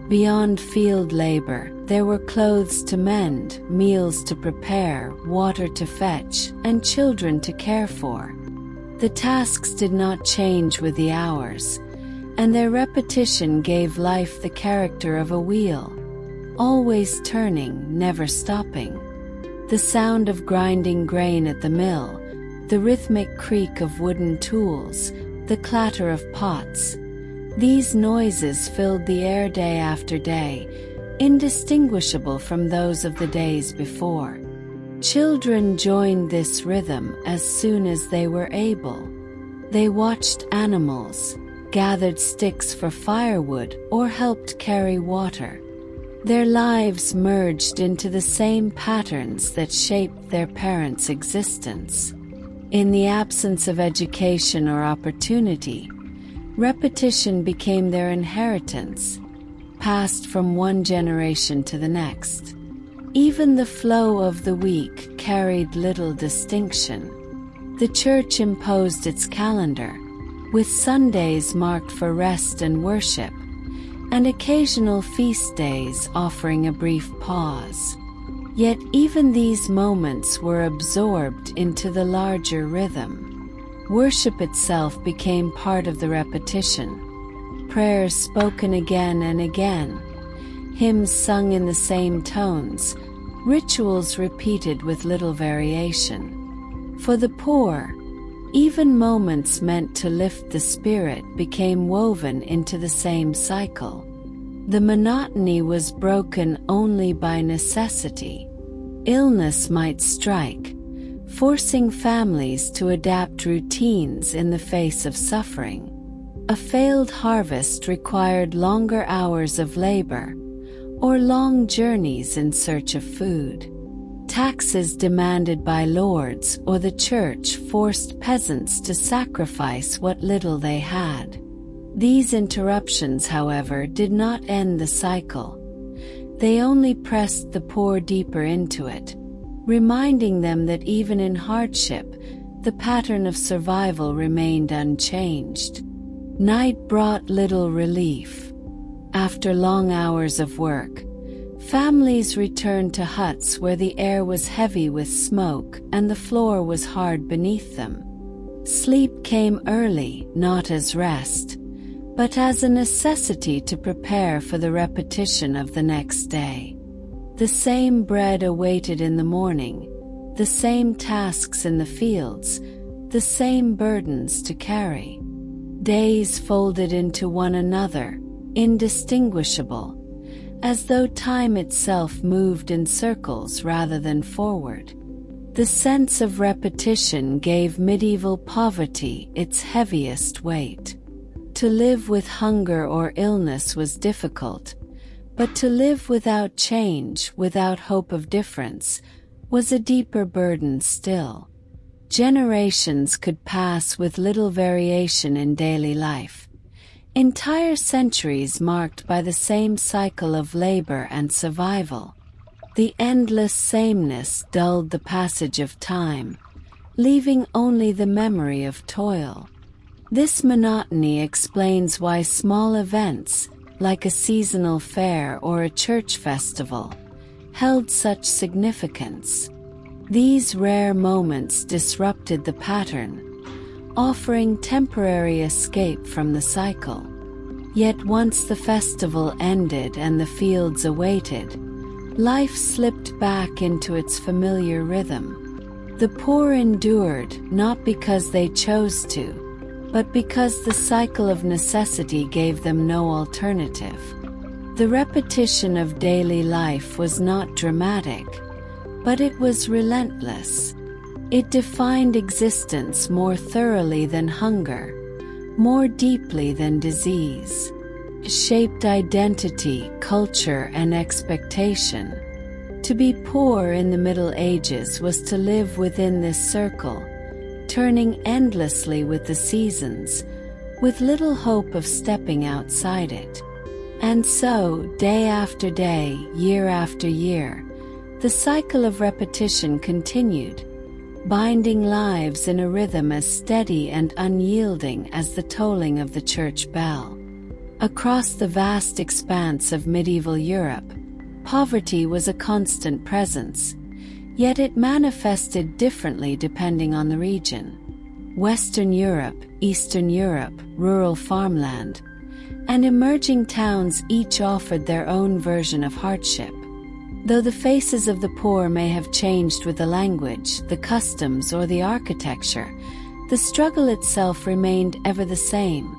Beyond field labor, there were clothes to mend, meals to prepare, water to fetch, and children to care for. The tasks did not change with the hours, and their repetition gave life the character of a wheel, always turning, never stopping. The sound of grinding grain at the mill, the rhythmic creak of wooden tools, the clatter of pots. These noises filled the air day after day, indistinguishable from those of the days before. Children joined this rhythm as soon as they were able. They watched animals, gathered sticks for firewood, or helped carry water. Their lives merged into the same patterns that shaped their parents' existence. In the absence of education or opportunity, repetition became their inheritance, passed from one generation to the next. Even the flow of the week carried little distinction. The church imposed its calendar, with Sundays marked for rest and worship, and occasional feast days offering a brief pause. Yet even these moments were absorbed into the larger rhythm. Worship itself became part of the repetition. Prayers spoken again and again, hymns sung in the same tones, rituals repeated with little variation. For the poor, even moments meant to lift the spirit became woven into the same cycle. The monotony was broken only by necessity. Illness might strike, forcing families to adapt routines in the face of suffering. A failed harvest required longer hours of labor, or long journeys in search of food. Taxes demanded by lords or the church forced peasants to sacrifice what little they had. These interruptions, however, did not end the cycle. They only pressed the poor deeper into it, reminding them that even in hardship, the pattern of survival remained unchanged. Night brought little relief. After long hours of work, families returned to huts where the air was heavy with smoke and the floor was hard beneath them. Sleep came early, not as rest, but as a necessity to prepare for the repetition of the next day. The same bread awaited in the morning, the same tasks in the fields, the same burdens to carry. Days folded into one another, indistinguishable, as though time itself moved in circles rather than forward. The sense of repetition gave medieval poverty its heaviest weight. To live with hunger or illness was difficult, but to live without change, without hope of difference, was a deeper burden still. Generations could pass with little variation in daily life. Entire centuries marked by the same cycle of labor and survival. The endless sameness dulled the passage of time, leaving only the memory of toil. This monotony explains why small events, like a seasonal fair or a church festival, held such significance. These rare moments disrupted the pattern, offering temporary escape from the cycle. Yet once the festival ended and the fields awaited, life slipped back into its familiar rhythm. The poor endured not because they chose to, but because the cycle of necessity gave them no alternative. The repetition of daily life was not dramatic, but it was relentless. It defined existence more thoroughly than hunger, more deeply than disease. It shaped identity, culture, and expectation. To be poor in the Middle Ages was to live within this circle, turning endlessly with the seasons, with little hope of stepping outside it. And so, day after day, year after year, the cycle of repetition continued, binding lives in a rhythm as steady and unyielding as the tolling of the church bell. Across the vast expanse of medieval Europe, poverty was a constant presence, yet it manifested differently depending on the region. Western Europe, Eastern Europe, rural farmland, and emerging towns each offered their own version of hardship. Though the faces of the poor may have changed with the language, the customs, or the architecture, the struggle itself remained ever the same.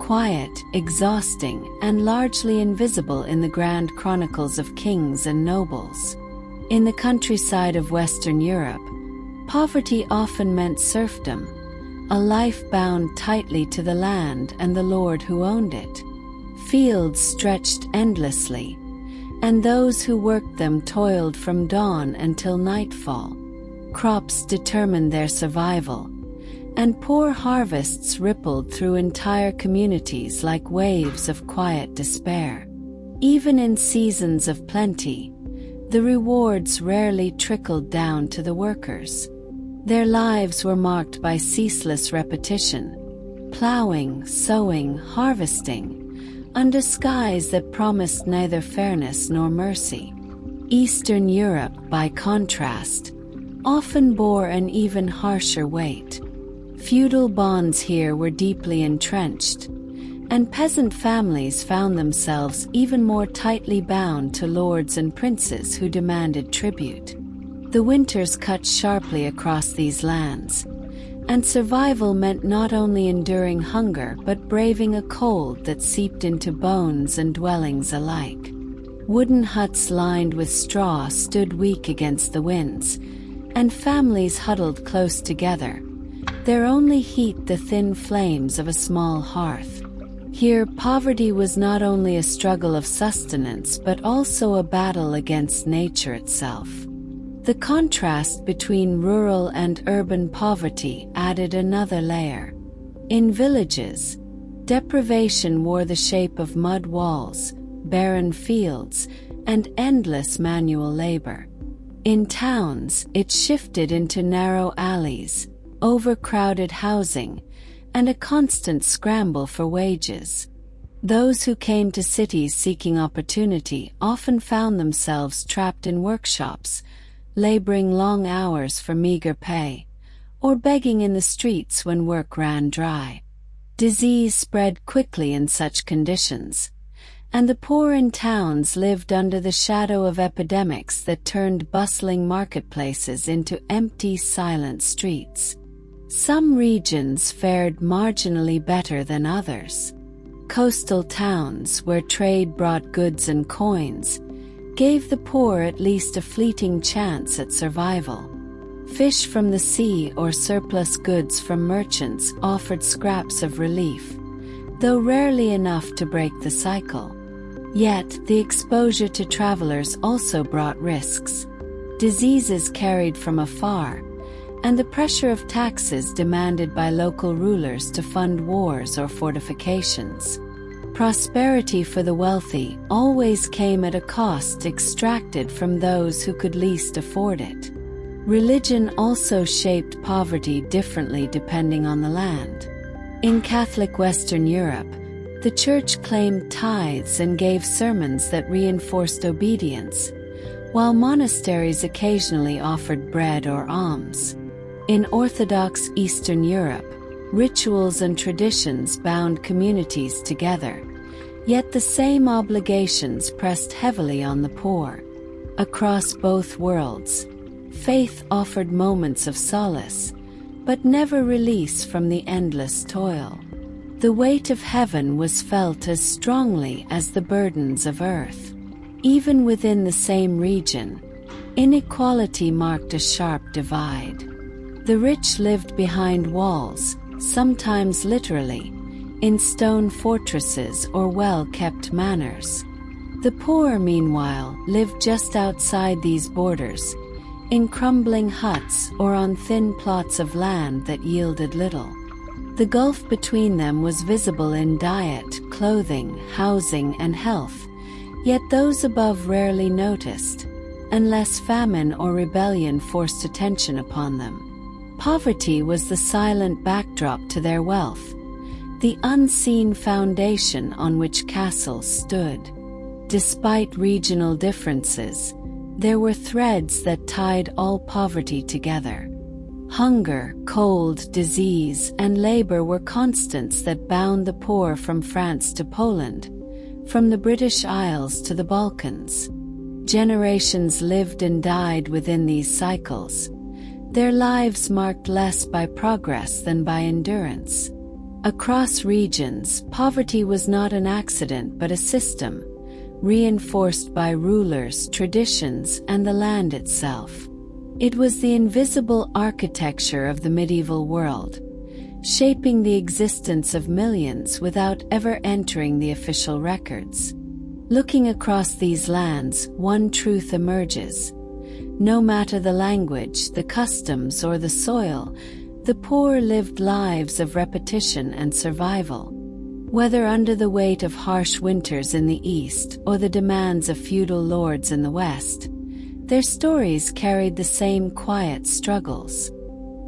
Quiet, exhausting, and largely invisible in the grand chronicles of kings and nobles. In the countryside of Western Europe, poverty often meant serfdom, a life bound tightly to the land and the lord who owned it. Fields stretched endlessly, and those who worked them toiled from dawn until nightfall. Crops determined their survival, and poor harvests rippled through entire communities like waves of quiet despair. Even in seasons of plenty, the rewards rarely trickled down to the workers. Their lives were marked by ceaseless repetition, plowing, sowing, harvesting, under skies that promised neither fairness nor mercy. Eastern Europe, by contrast, often bore an even harsher weight. Feudal bonds here were deeply entrenched, and peasant families found themselves even more tightly bound to lords and princes who demanded tribute. The winters cut sharply across these lands, and survival meant not only enduring hunger but braving a cold that seeped into bones and dwellings alike. Wooden huts lined with straw stood weak against the winds, and families huddled close together, their only heat the thin flames of a small hearth. Here, poverty was not only a struggle of sustenance but also a battle against nature itself. The contrast between rural and urban poverty added another layer. In villages, deprivation wore the shape of mud walls, barren fields, and endless manual labor. In towns, it shifted into narrow alleys, overcrowded housing, and a constant scramble for wages. Those who came to cities seeking opportunity often found themselves trapped in workshops, laboring long hours for meager pay, or begging in the streets when work ran dry. Disease spread quickly in such conditions, and the poor in towns lived under the shadow of epidemics that turned bustling marketplaces into empty, silent streets. Some regions fared marginally better than others. Coastal towns, where trade brought goods and coins, gave the poor at least a fleeting chance at survival. Fish from the sea or surplus goods from merchants offered scraps of relief, though rarely enough to break the cycle. Yet, the exposure to travelers also brought risks. Diseases carried from afar, and the pressure of taxes demanded by local rulers to fund wars or fortifications. Prosperity for the wealthy always came at a cost extracted from those who could least afford it. Religion also shaped poverty differently depending on the land. In Catholic Western Europe, the Church claimed tithes and gave sermons that reinforced obedience, while monasteries occasionally offered bread or alms. In Orthodox Eastern Europe, rituals and traditions bound communities together, yet the same obligations pressed heavily on the poor. Across both worlds, faith offered moments of solace, but never release from the endless toil. The weight of heaven was felt as strongly as the burdens of earth. Even within the same region, inequality marked a sharp divide. The rich lived behind walls, sometimes literally, in stone fortresses or well-kept manors. The poor, meanwhile, lived just outside these borders, in crumbling huts or on thin plots of land that yielded little. The gulf between them was visible in diet, clothing, housing, and health, yet those above rarely noticed, unless famine or rebellion forced attention upon them. Poverty was the silent backdrop to their wealth, the unseen foundation on which castles stood. Despite regional differences, there were threads that tied all poverty together. Hunger, cold, disease, and labor were constants that bound the poor from France to Poland, from the British Isles to the Balkans. Generations lived and died within these cycles, their lives marked less by progress than by endurance. Across regions, poverty was not an accident but a system, reinforced by rulers, traditions, and the land itself. It was the invisible architecture of the medieval world, shaping the existence of millions without ever entering the official records. Looking across these lands, one truth emerges. No matter the language, the customs, or the soil, the poor lived lives of repetition and survival. Whether under the weight of harsh winters in the east or the demands of feudal lords in the west, their stories carried the same quiet struggles.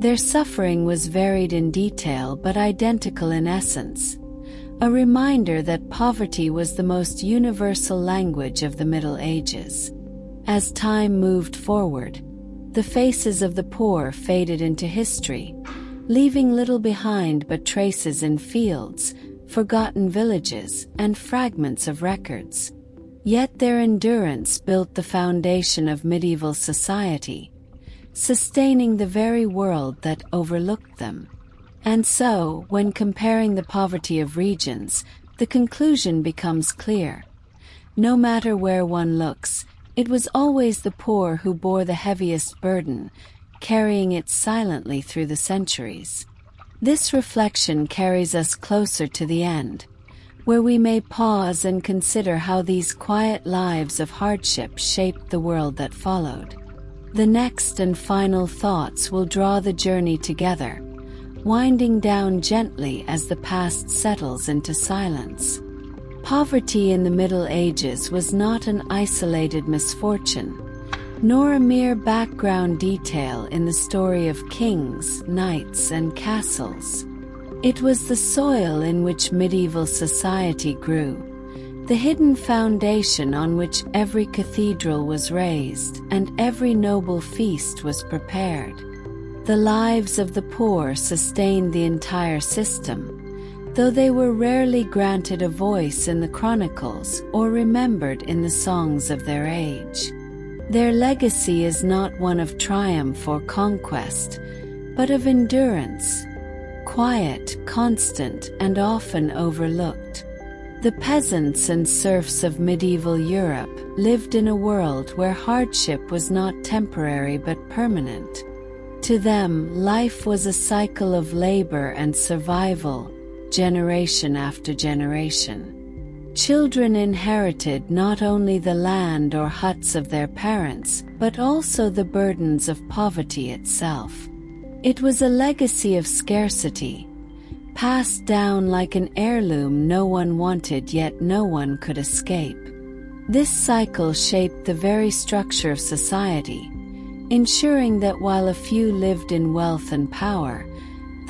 Their suffering was varied in detail but identical in essence, a reminder that poverty was the most universal language of the Middle Ages. As time moved forward, the faces of the poor faded into history, leaving little behind but traces in fields, forgotten villages, and fragments of records. Yet their endurance built the foundation of medieval society, sustaining the very world that overlooked them. And so, when comparing the poverty of regions, the conclusion becomes clear. No matter where one looks, it was always the poor who bore the heaviest burden, carrying it silently through the centuries. This reflection carries us closer to the end, where we may pause and consider how these quiet lives of hardship shaped the world that followed. The next and final thoughts will draw the journey together, winding down gently as the past settles into silence. Poverty in the Middle Ages was not an isolated misfortune, nor a mere background detail in the story of kings, knights, and castles. It was the soil in which medieval society grew, the hidden foundation on which every cathedral was raised and every noble feast was prepared. The lives of the poor sustained the entire system, though they were rarely granted a voice in the chronicles or remembered in the songs of their age. Their legacy is not one of triumph or conquest, but of endurance, quiet, constant, and often overlooked. The peasants and serfs of medieval Europe lived in a world where hardship was not temporary but permanent. To them, life was a cycle of labor and survival, generation after generation. Children inherited not only the land or huts of their parents, but also the burdens of poverty itself. It was a legacy of scarcity, passed down like an heirloom no one wanted yet no one could escape. This cycle shaped the very structure of society, ensuring that while a few lived in wealth and power,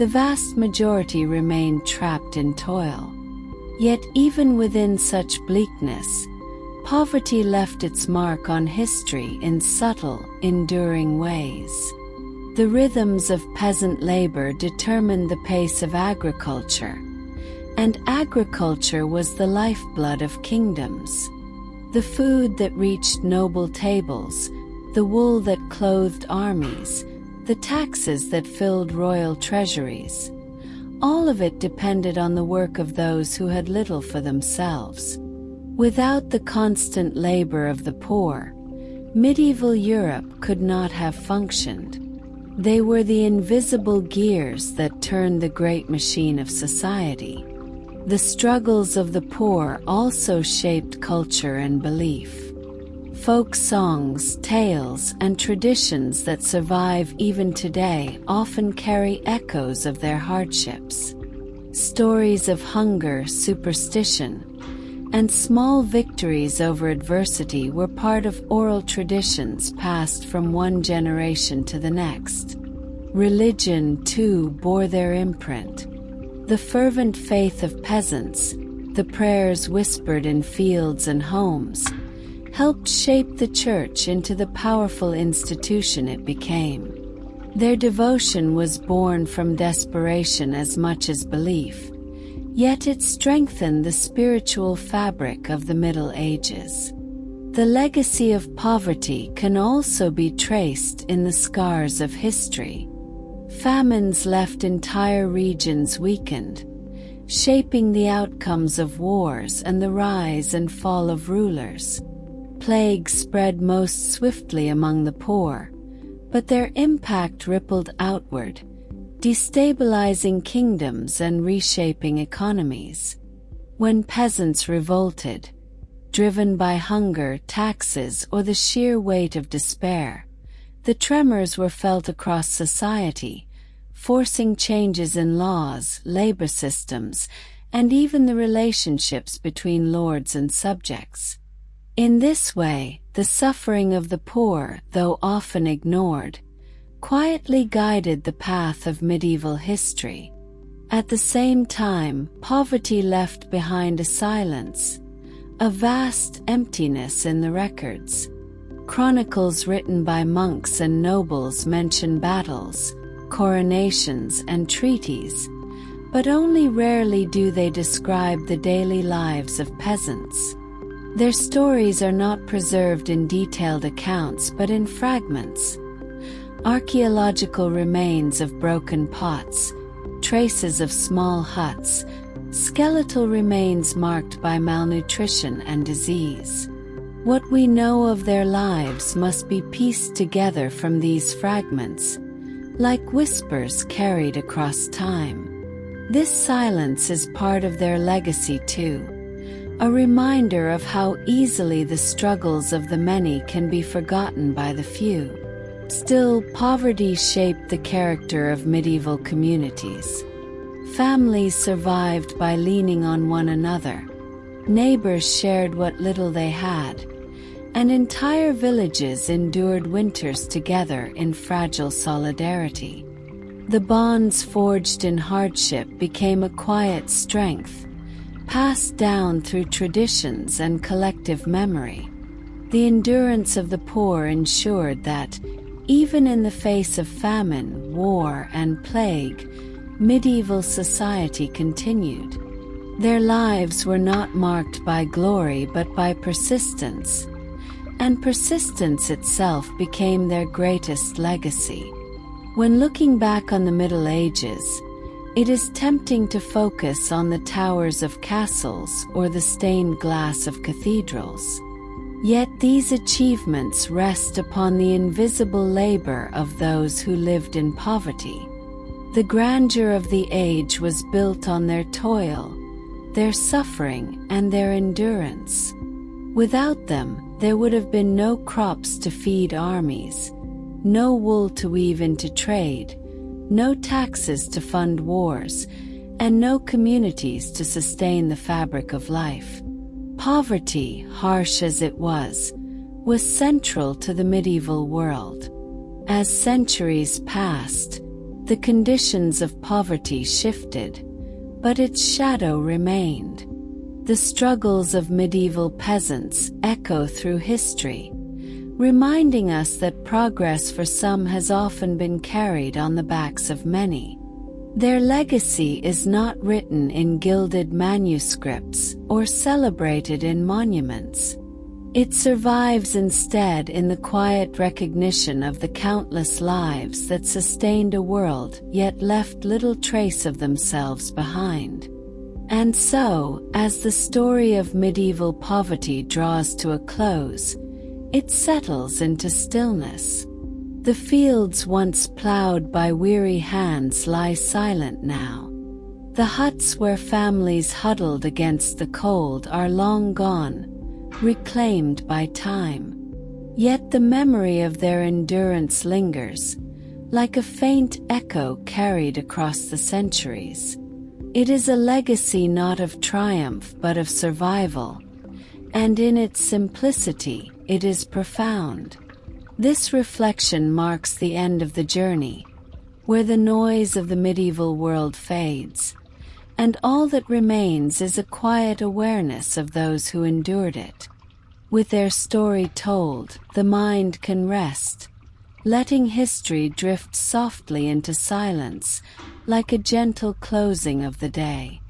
the vast majority remained trapped in toil. Yet even within such bleakness, poverty left its mark on history in subtle, enduring ways. The rhythms of peasant labor determined the pace of agriculture, and agriculture was the lifeblood of kingdoms. The food that reached noble tables, the wool that clothed armies, the taxes that filled royal treasuries. All of it depended on the work of those who had little for themselves. Without the constant labor of the poor, medieval Europe could not have functioned. They were the invisible gears that turned the great machine of society. The struggles of the poor also shaped culture and belief. Folk songs, tales, and traditions that survive even today often carry echoes of their hardships. Stories of hunger, superstition, and small victories over adversity were part of oral traditions passed from one generation to the next. Religion, too, bore their imprint. The fervent faith of peasants, the prayers whispered in fields and homes, helped shape the church into the powerful institution it became. Their devotion was born from desperation as much as belief, yet it strengthened the spiritual fabric of the Middle Ages. The legacy of poverty can also be traced in the scars of history. Famines left entire regions weakened, shaping the outcomes of wars and the rise and fall of rulers. Plagues spread most swiftly among the poor, but their impact rippled outward, destabilizing kingdoms and reshaping economies. When peasants revolted, driven by hunger, taxes, or the sheer weight of despair, the tremors were felt across society, forcing changes in laws, labor systems, and even the relationships between lords and subjects. In this way, the suffering of the poor, though often ignored, quietly guided the path of medieval history. At the same time, poverty left behind a silence, a vast emptiness in the records. Chronicles written by monks and nobles mention battles, coronations, and treaties, but only rarely do they describe the daily lives of peasants. Their stories are not preserved in detailed accounts but in fragments. Archaeological remains of broken pots, traces of small huts, skeletal remains marked by malnutrition and disease. What we know of their lives must be pieced together from these fragments, like whispers carried across time. This silence is part of their legacy too, a reminder of how easily the struggles of the many can be forgotten by the few. Still, poverty shaped the character of medieval communities. Families survived by leaning on one another. Neighbors shared what little they had, and entire villages endured winters together in fragile solidarity. The bonds forged in hardship became a quiet strength, passed down through traditions and collective memory. The endurance of the poor ensured that, even in the face of famine, war, and plague, medieval society continued. Their lives were not marked by glory but by persistence, and persistence itself became their greatest legacy. When looking back on the Middle Ages, it is tempting to focus on the towers of castles or the stained glass of cathedrals. Yet these achievements rest upon the invisible labor of those who lived in poverty. The grandeur of the age was built on their toil, their suffering, and their endurance. Without them, there would have been no crops to feed armies, no wool to weave into trade, no taxes to fund wars, and no communities to sustain the fabric of life. Poverty, harsh as it was central to the medieval world. As centuries passed, the conditions of poverty shifted, but its shadow remained. The struggles of medieval peasants echo through history, reminding us that progress for some has often been carried on the backs of many. Their legacy is not written in gilded manuscripts or celebrated in monuments. It survives instead in the quiet recognition of the countless lives that sustained a world yet left little trace of themselves behind. And so, as the story of medieval poverty draws to a close, it settles into stillness. The fields once plowed by weary hands lie silent now. The huts where families huddled against the cold are long gone, reclaimed by time. Yet the memory of their endurance lingers, like a faint echo carried across the centuries. It is a legacy not of triumph but of survival, and in its simplicity, it is profound. This reflection marks the end of the journey, where the noise of the medieval world fades, and all that remains is a quiet awareness of those who endured it. With their story told, the mind can rest, letting history drift softly into silence, like a gentle closing of the day.